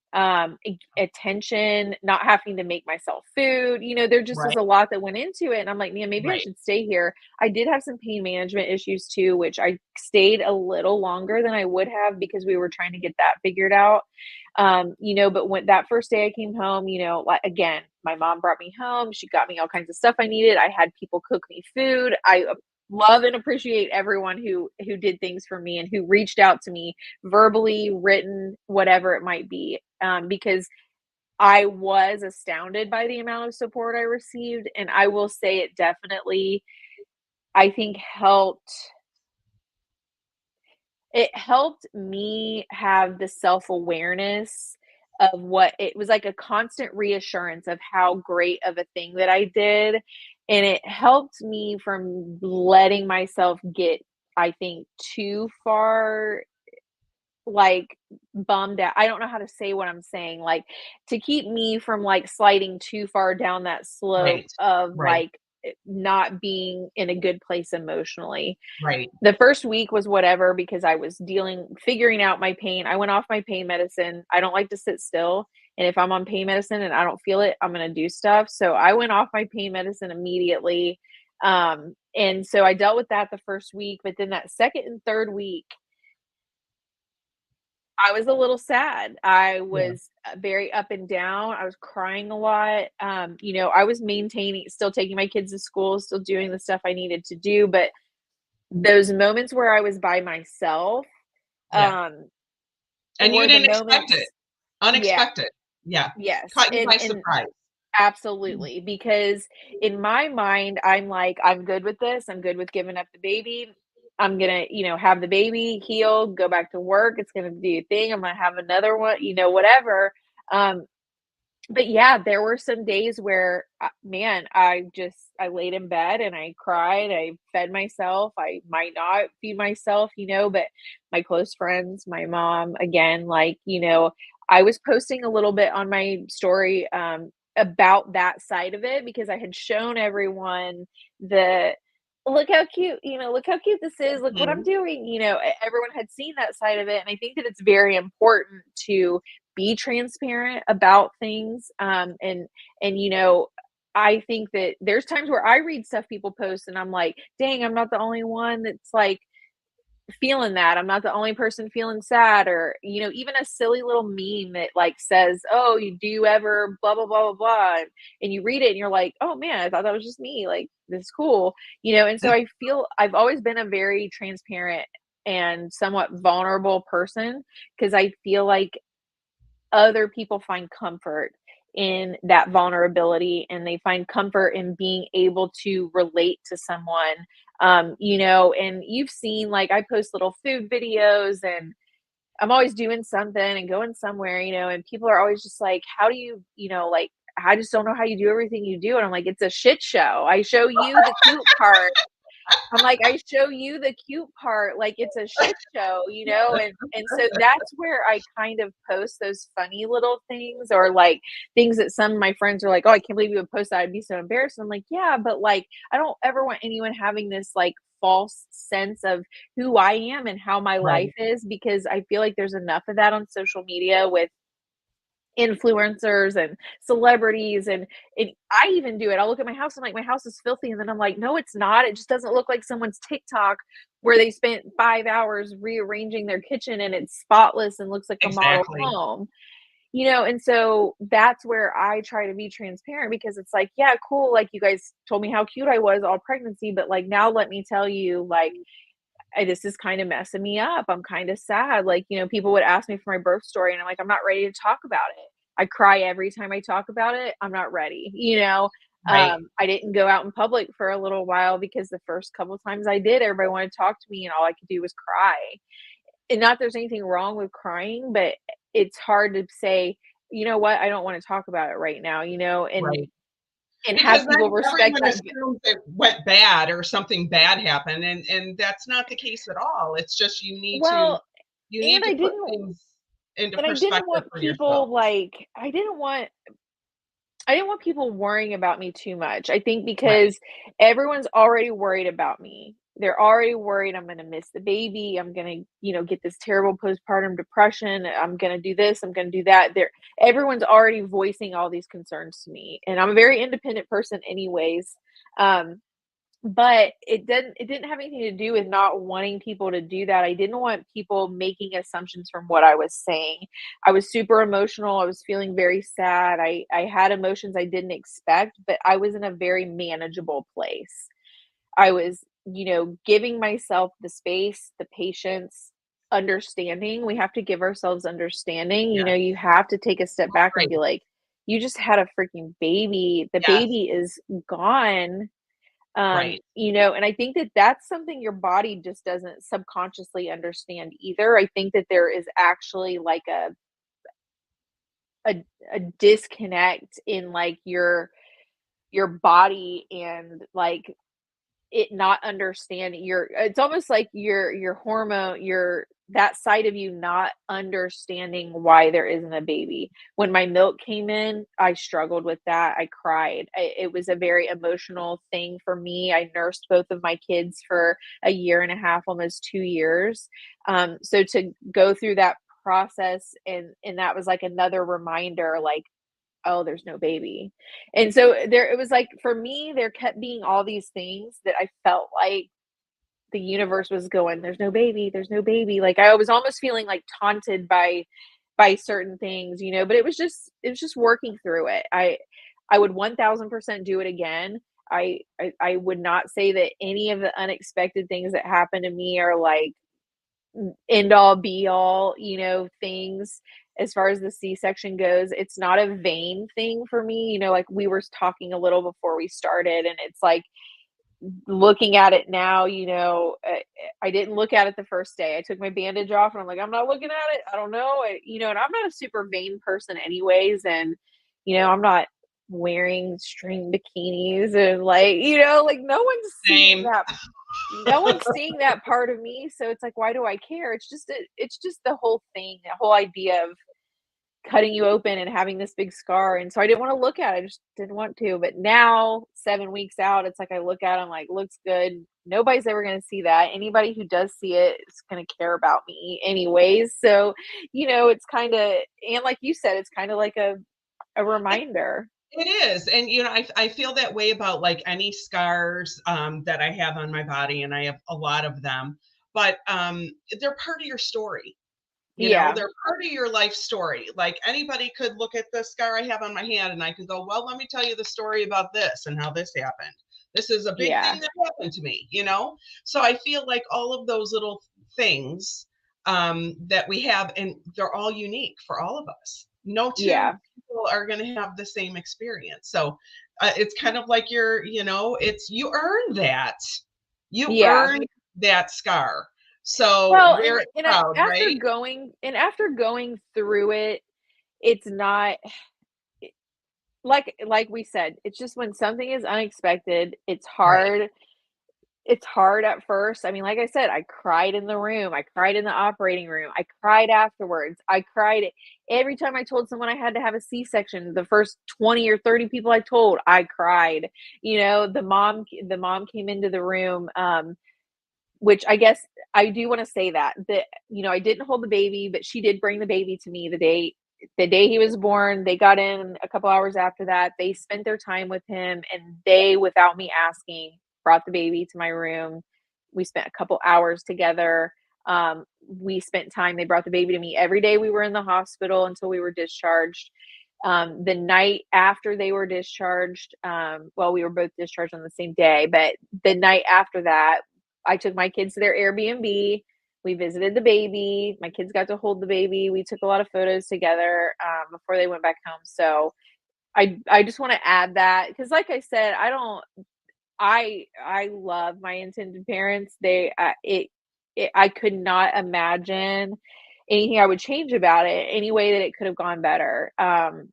attention, not having to make myself food. You know, there just was Right. a lot that went into it. And I'm like, man, maybe I Right. should stay here. I did have some pain management issues too, which I stayed a little longer than I would have because we were trying to get that figured out. You know, but when that first day I came home, you know, like again, my mom brought me home. She got me all kinds of stuff I needed. I had people cook me food. I love and appreciate everyone who did things for me and who reached out to me verbally, written, whatever it might be, because I was astounded by the amount of support I received, and I will say it definitely, I think, helped me have the self-awareness of what it was, like a constant reassurance of how great of a thing that I did, and it helped me from letting myself get, I think, too far, like, bummed out. I don't know how to say what I'm saying, like, to keep me from, like, sliding too far down that slope Right. of, Right. like, not being in a good place emotionally. Right. The first week was whatever because I was figuring out my pain. I went off my pain medicine. I don't like to sit still, and if I'm on pain medicine and I don't feel it, I'm gonna do stuff. So I went off my pain medicine immediately, and so I dealt with that the first week, but then that second and third week, I was a little sad. I Yeah. was, very up and down. I was crying a lot. I was still taking my kids to school, still doing the stuff I needed to do, but those moments where I was by myself, Yeah. um, And you were the didn't expect moments. it. Yeah, Unexpected. Yeah. yes, Caught you and by surprise. absolutely, because in my mind, I'm like, "I'm good with this. I'm good with giving up the baby. I'm gonna, have the baby, heal, go back to work. It's gonna be a thing. I'm gonna have another one, whatever." Um, but yeah, there were some days where, man, I laid in bed and I cried. I fed myself. I might not feed myself, but my close friends, my mom, again, like, I was posting a little bit on my story, about that side of it because I had shown everyone the look how cute, look how cute this is. Look what I'm Mhm. doing. Everyone had seen that side of it. And I think that it's very important to be transparent about things. And I think that there's times where I read stuff people post and I'm like, dang, I'm not the only one that's like feeling that. I'm not the only person feeling sad, or even a silly little meme that like says, "Oh, you do you ever blah blah blah blah blah," and you read it and you're like, "Oh man, I thought that was just me. Like this is cool." And so I feel I've always been a very transparent and somewhat vulnerable person because I feel like other people find comfort in that vulnerability and they find comfort in being able to relate to someone. And you've seen, like, I post little food videos and I'm always doing something and going somewhere, and people are always just like, how do you, like, I just don't know how you do everything you do. And I'm like, it's a shit show. I show you the cute part. I'm like, I show you the cute part, like it's a shit show, and so that's where I kind of post those funny little things, or like things that some of my friends are like, "Oh, I can't believe you would post that. I'd be so embarrassed." I'm like, "Yeah, but like I don't ever want anyone having this like false sense of who I am and how my life Right. is, because I feel like there's enough of that on social media with influencers and celebrities, and I even do it. I'll look at my house and like, my house is filthy, and then I'm like, no, it's not. It just doesn't look like someone's TikTok where they spent 5 hours rearranging their kitchen and it's spotless and looks like a model Exactly. home. And so that's where I try to be transparent, because it's like, yeah, cool, like you guys told me how cute I was all pregnancy, but like now let me tell you, like, this is kind of messing me up. I'm kind of sad. Like, people would ask me for my birth story, and I'm like, I'm not ready to talk about it. I cry every time I talk about it. I'm not ready. Right. I didn't go out in public for a little while because the first couple times I did, everybody wanted to talk to me, and all I could do was cry. And not there's anything wrong with crying, but it's hard to say, you know what, I don't want to talk about it right now, Right. and Because have then people respect everyone that. assumes it went bad or something bad happened, and that's not the case at all. It's just Well, you and need to I put didn't things into and I didn't perspective want for yourself. people like I didn't want people worrying about me too much. I think Right. because everyone's already worried about me. They're already worried I'm going to miss the baby. I'm going to, get this terrible postpartum depression. I'm going to do this. I'm going to do that. Everyone's already voicing all these concerns to me. And I'm a very independent person anyways. Um, but it didn't have anything to do with not wanting people to do that. I didn't want people making assumptions from what I was saying. I was super emotional. I was feeling very sad. I had emotions I didn't expect, but I was in a very manageable place. I was, giving myself the space, the patience, understanding. We have to give ourselves understanding. Yeah. You have to take a step back and Right. be like, you just had a freaking baby. The Yes. baby is gone. Right. And I think that that's something your body just doesn't subconsciously understand either. I think that there is actually like a a disconnect in like your body and like it not understanding your it's almost like your hormone your that side of you not understanding why there isn't a baby. When my milk came in, I struggled with that. I cried. It was a very emotional thing for me. I nursed both of my kids for a year and a half, almost 2 years. So to go through that process and that was like another reminder, like, oh, there's no baby. And so there it was like for me, there kept being all these things that I felt like the universe was going, there's no baby, there's no baby. Like I was almost feeling like taunted by certain things, but it was just working through it. I would 1000% do it again. I would not say that any of the unexpected things that happened to me are like end all be all, things as far as the C-section goes. It's not a vain thing for me, like we were talking a little before we started, and it's like looking at it now, I didn't look at it the first day. I took my bandage off and I'm like, I'm not looking at it. I don't know. And I'm not a super vain person anyways. And, I'm not wearing string bikinis and like Same. no one's seeing that part of me, so it's like, why do I care? It's just the whole thing, the whole idea of cutting you open and having this big scar, and so I didn't wanna look at it, I just didn't want to, but now, 7 weeks out, it's like I look at it, I'm like, "Looks good." Nobody's ever gonna see that. Anybody who does see it is gonna care about me anyways, so, it's kinda and like you said, it's kinda like a reminder. It is, and, I feel that way about, like, any scars, that I have on my body, and I have a lot of them, but, they're part of your story, Yeah, they're part of your life story. Like, anybody could look at the scar I have on my hand, and I could go, "Well, let me tell you the story about this and how this happened. This is a big thing yeah, that happened to me?" So I feel like all of those little things, that we have, and they're all unique for all of us. No two yeah, people are gonna have the same experience. So, it's kind of like it's you earned that. You yeah. earned that scar. So Well, wear it and I proud, right? after going through it, it's not like we said, it's just when something is unexpected, Right. it's hard at first. I mean, like I said, I cried in the room, I cried in the operating room, I cried afterwards, I cried every time I told someone I had to have a C-section, the first 20 or 30 people I told, I cried. The mom came into the room, which I guess I do wanna say that I didn't hold the baby, but she did bring the baby to me the day he was born. They got in a couple hours after that. They spent their time with him, and they, without me asking, brought the baby to my room. We spent a couple hours together. We spent time they brought the baby to me every day we were in the hospital until we were discharged. The night after they were discharged, well, we were both discharged on the same day, but the night after that, I took my kids to their Airbnb. We visited the baby. My kids got to hold the baby. We took a lot of photos together before they went back home. So I just want to add that because, like I said, I don't. I love my intended parents. I could not imagine anything I would change about it. Any way that it could have gone better. And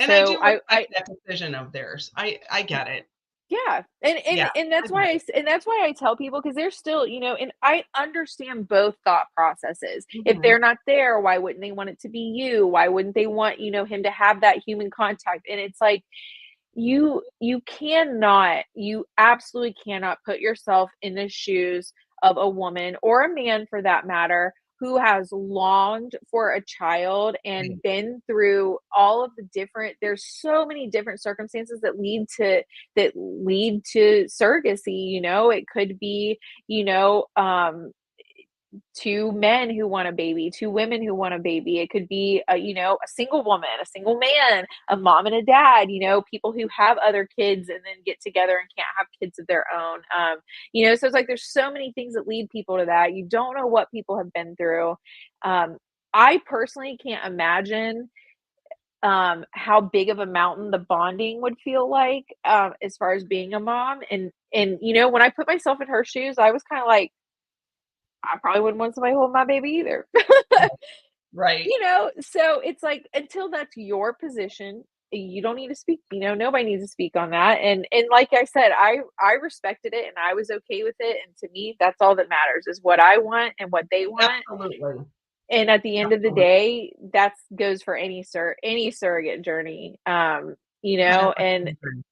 I So do I respect that decision of theirs. I get it. Yeah, and Yeah, and and I that's get why it. and that's why I tell people because 'cause they're still, and I understand both thought processes. If Mhm. they're not there, why wouldn't they want it to be you? Why wouldn't they want, him to have that human contact? And it's like, you absolutely cannot put yourself in the shoes of a woman or a man for that matter who has longed for a child Right. and been through all of the different there's so many different circumstances that lead to surrogacy. It could be, two men who want a baby, two women who want a baby. It could be a single woman, a single man, a mom and a dad, people who have other kids and then get together and can't have kids of their own. So it's like there's so many things that lead people to that. You don't know what people have been through. I personally can't imagine how big of a mountain the bonding would feel like, as far as being a mom, and, when I put myself in her shoes, I was kinda like, I probably wouldn't want somebody holding my baby either. Right. So it's like, until that's your position, you don't need to speak, nobody needs to speak on that, and like I said, I respected it, and I was okay with it, and to me, that's all that matters is what I want and what they want, Absolutely. and at the end of the Absolutely. day, that goes for any surrogate journey, and 100%.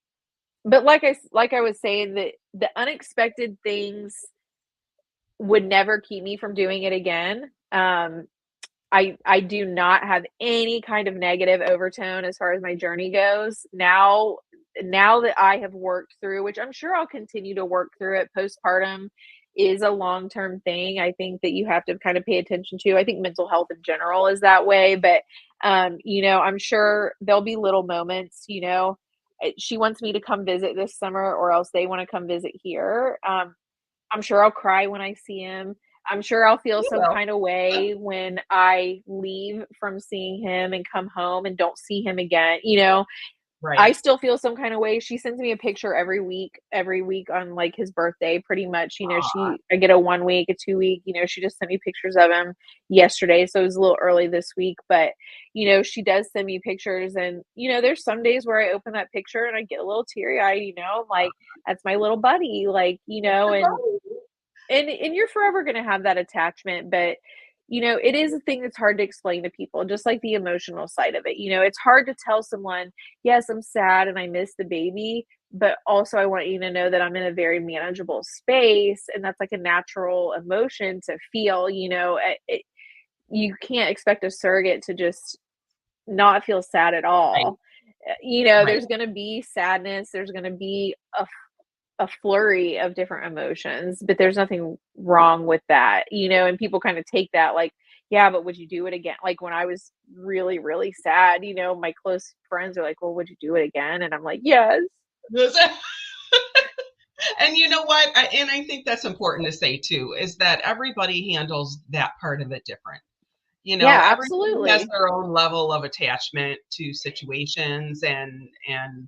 but like I was saying, the unexpected things would never keep me from doing it again. I do not have any kind of negative overtone as far as my journey goes. Now that I have worked through, which I'm sure I'll continue to work through it, postpartum is a long-term thing. I think that you have to kind of pay attention to. I think mental health in general is that way, but I'm sure there'll be little moments, she wants me to come visit this summer or else they want to come visit here. I'm sure I'll cry when I see him. I'm sure I'll feel You some will. kind of way when I leave from seeing him and come home and don't see him again. I Right. still feel some kind of way. She sends me a picture every week on like his birthday, pretty much. Aw, I get a 1 week, a 2 week, she just sent me pictures of him yesterday. So it was a little early this week, but she does send me pictures and there's some days where I open that picture and I get a little teary eyed, like that's my little buddy, like, it's your and body. and you're forever gonna have that attachment, but, it is a thing that's hard to explain to people, just like the emotional side of it, it's hard to tell someone, "Yes, I'm sad and I miss the baby, but also I want you to know that I'm in a very manageable space," and that's like a natural emotion to feel, you can't expect a surrogate to just not feel sad at Right. all. Right. There's gonna be sadness, there's gonna be a flurry of different emotions, but there's nothing wrong with that, and people kind of take that like, yeah, but would you do it again? Like when I was really, really sad, my close friends are like, well, would you do it again? And I'm like, yes. And you know what? And I think that's important to say too, is that everybody handles that part of it different. Yeah, Everybody has absolutely. their own level of attachment to situations and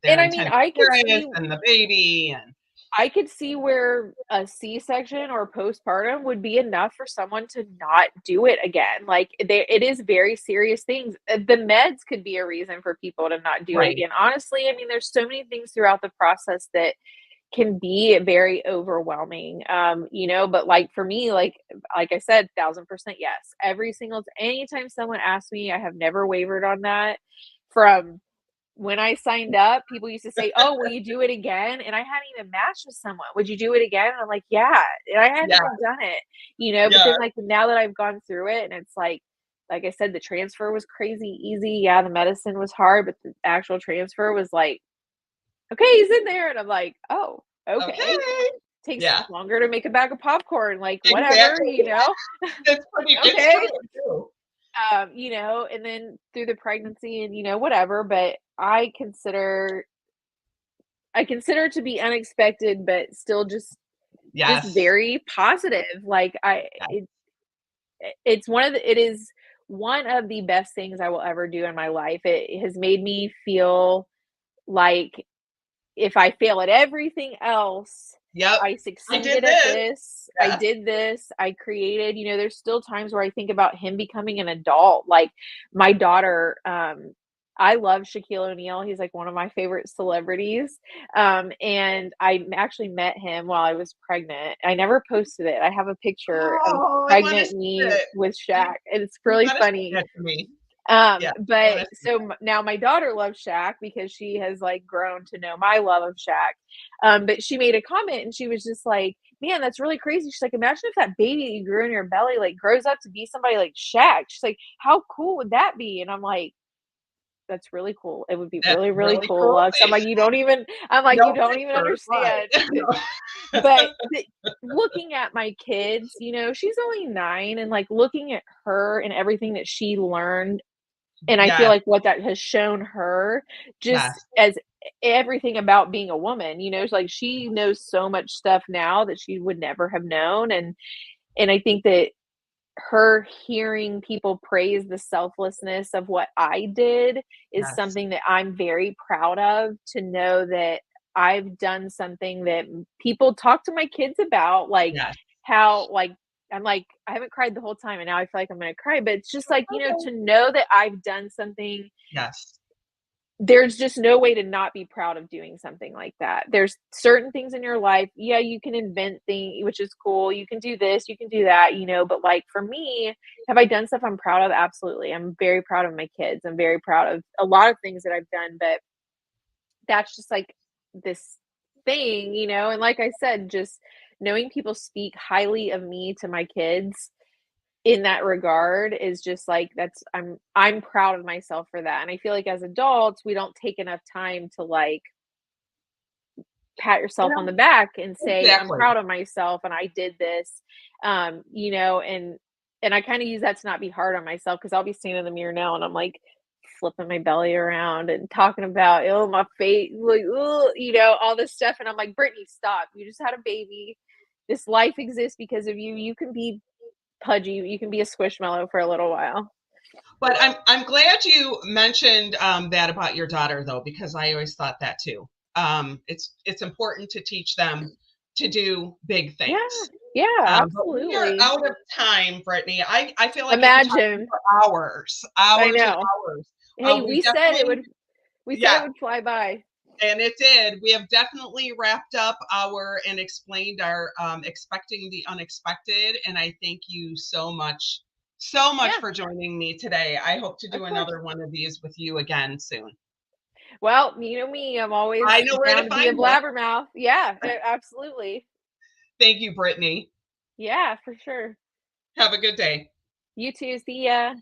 their And I mean, intended parents and the baby and I could see where a C-section or postpartum would be enough for someone to not do it again. Like it is very serious things. The meds could be a reason for people to not do it right. again. Honestly, I mean, there's so many things throughout the process that can be very overwhelming. But like for me, like I said, 1,000% yes. Anytime someone asks me, I have never wavered on that. From when I signed up, people used to say, "Oh, will you do it again?" And I hadn't even matched with someone. "Would you do it again?" And I'm like, "Yeah." And I hadn't Yeah. even done it, but Yeah. then like now that I've gone through it and it's like I said, the transfer was crazy easy. Yeah, the medicine was hard, but the actual transfer was like, "Okay, he's in there." And I'm like, "Oh, okay." Okay. Takes Yeah. longer to make a bag of popcorn, like whatever, Exactly. It's Okay. true too. And then through the pregnancy and whatever, but I consider it to be unexpected, but still just Yes. very positive. Like Yeah. it is one of the best things I will ever do in my life. It has made me feel like if I fail at everything else, Yep. I I did succeeded at this. this. I Yes. did this. I created, there's still times where I think about him becoming an adult. Like my daughter, I love Shaquille O'Neal. He's like one of my favorite celebrities. And I actually met him while I was pregnant. I never posted it. I have a picture of Oh, I want to pregnant see me it. with You Shaq. And it's you really gotta send funny. that to me. Yeah. I But want to see so that. now my daughter loves Shaq because she has like grown to know my love of Shaq. But she made a comment and she was just like, "Man, that's really crazy." She's like, "Imagine if that baby that you grew in your belly like grows up to be somebody like Shaq." She's like, "How cool would that be?" And I'm like, "That's really cool. It would be That's really, really really cool." cool. I'm like, "You No don't even picture, understand." right. But looking at my kids, she's only 9 and like looking at her and everything that she learned, and I feel Yes, like what that has shown her just yes. as everything about being a woman, it's like she knows so much stuff now that she would never have known, and I think that her hearing people praise the selflessness of what I did is Yes. something that I'm very proud of, to know that I've done something that people talk to my kids about, like, Yes. how, like, I'm like, I haven't cried the whole time, and now I feel like I'm gonna cry, but it's just like, to know that I've done something, Yes. there's just no way to not be proud of doing something like that. There's certain things in your life, yeah, you can invent things, which is cool. You can do this, you can do that, but like for me, have I done stuff I'm proud of? Absolutely. I'm very proud of my kids. I'm very proud of a lot of things that I've done, but that's just like this thing, and like I said, just knowing people speak highly of me to my kids in that regard is just like, that's I'm proud of myself for that. And I feel like as adults, we don't take enough time to like pat yourself on Yeah, the back and say, I'm exactly. proud of myself and I did this. And I kind of use that to not be hard on myself, because I'll be standing in the mirror now and I'm like flipping my belly around and talking about, oh, my face, like, oh, all this stuff. And I'm like, Brittany, stop. You just had a baby. This life exists because of you. You can be pudgy. You can be a squishmallow for a little while. But I'm glad you mentioned that about your daughter, though, because I always thought that too. It's important to teach them to do big Yeah. things. Yeah, But we are absolutely. out of time, Brittany. I feel like I could talk to you Imagine. for hours, I hours and know. hours. Hey, We definitely, we said yeah, it would fly by. and it did. We have definitely wrapped up our and explained our expecting the unexpected. And I thank you so much Yeah, for joining me today. I hope to of do course. another one of these with you again soon. Well, you know me, I'm I always know where to down to be a find you. blabbermouth. Yeah, absolutely. Thank you, Brittany. Yeah, for sure. Have a good day. You too. See ya.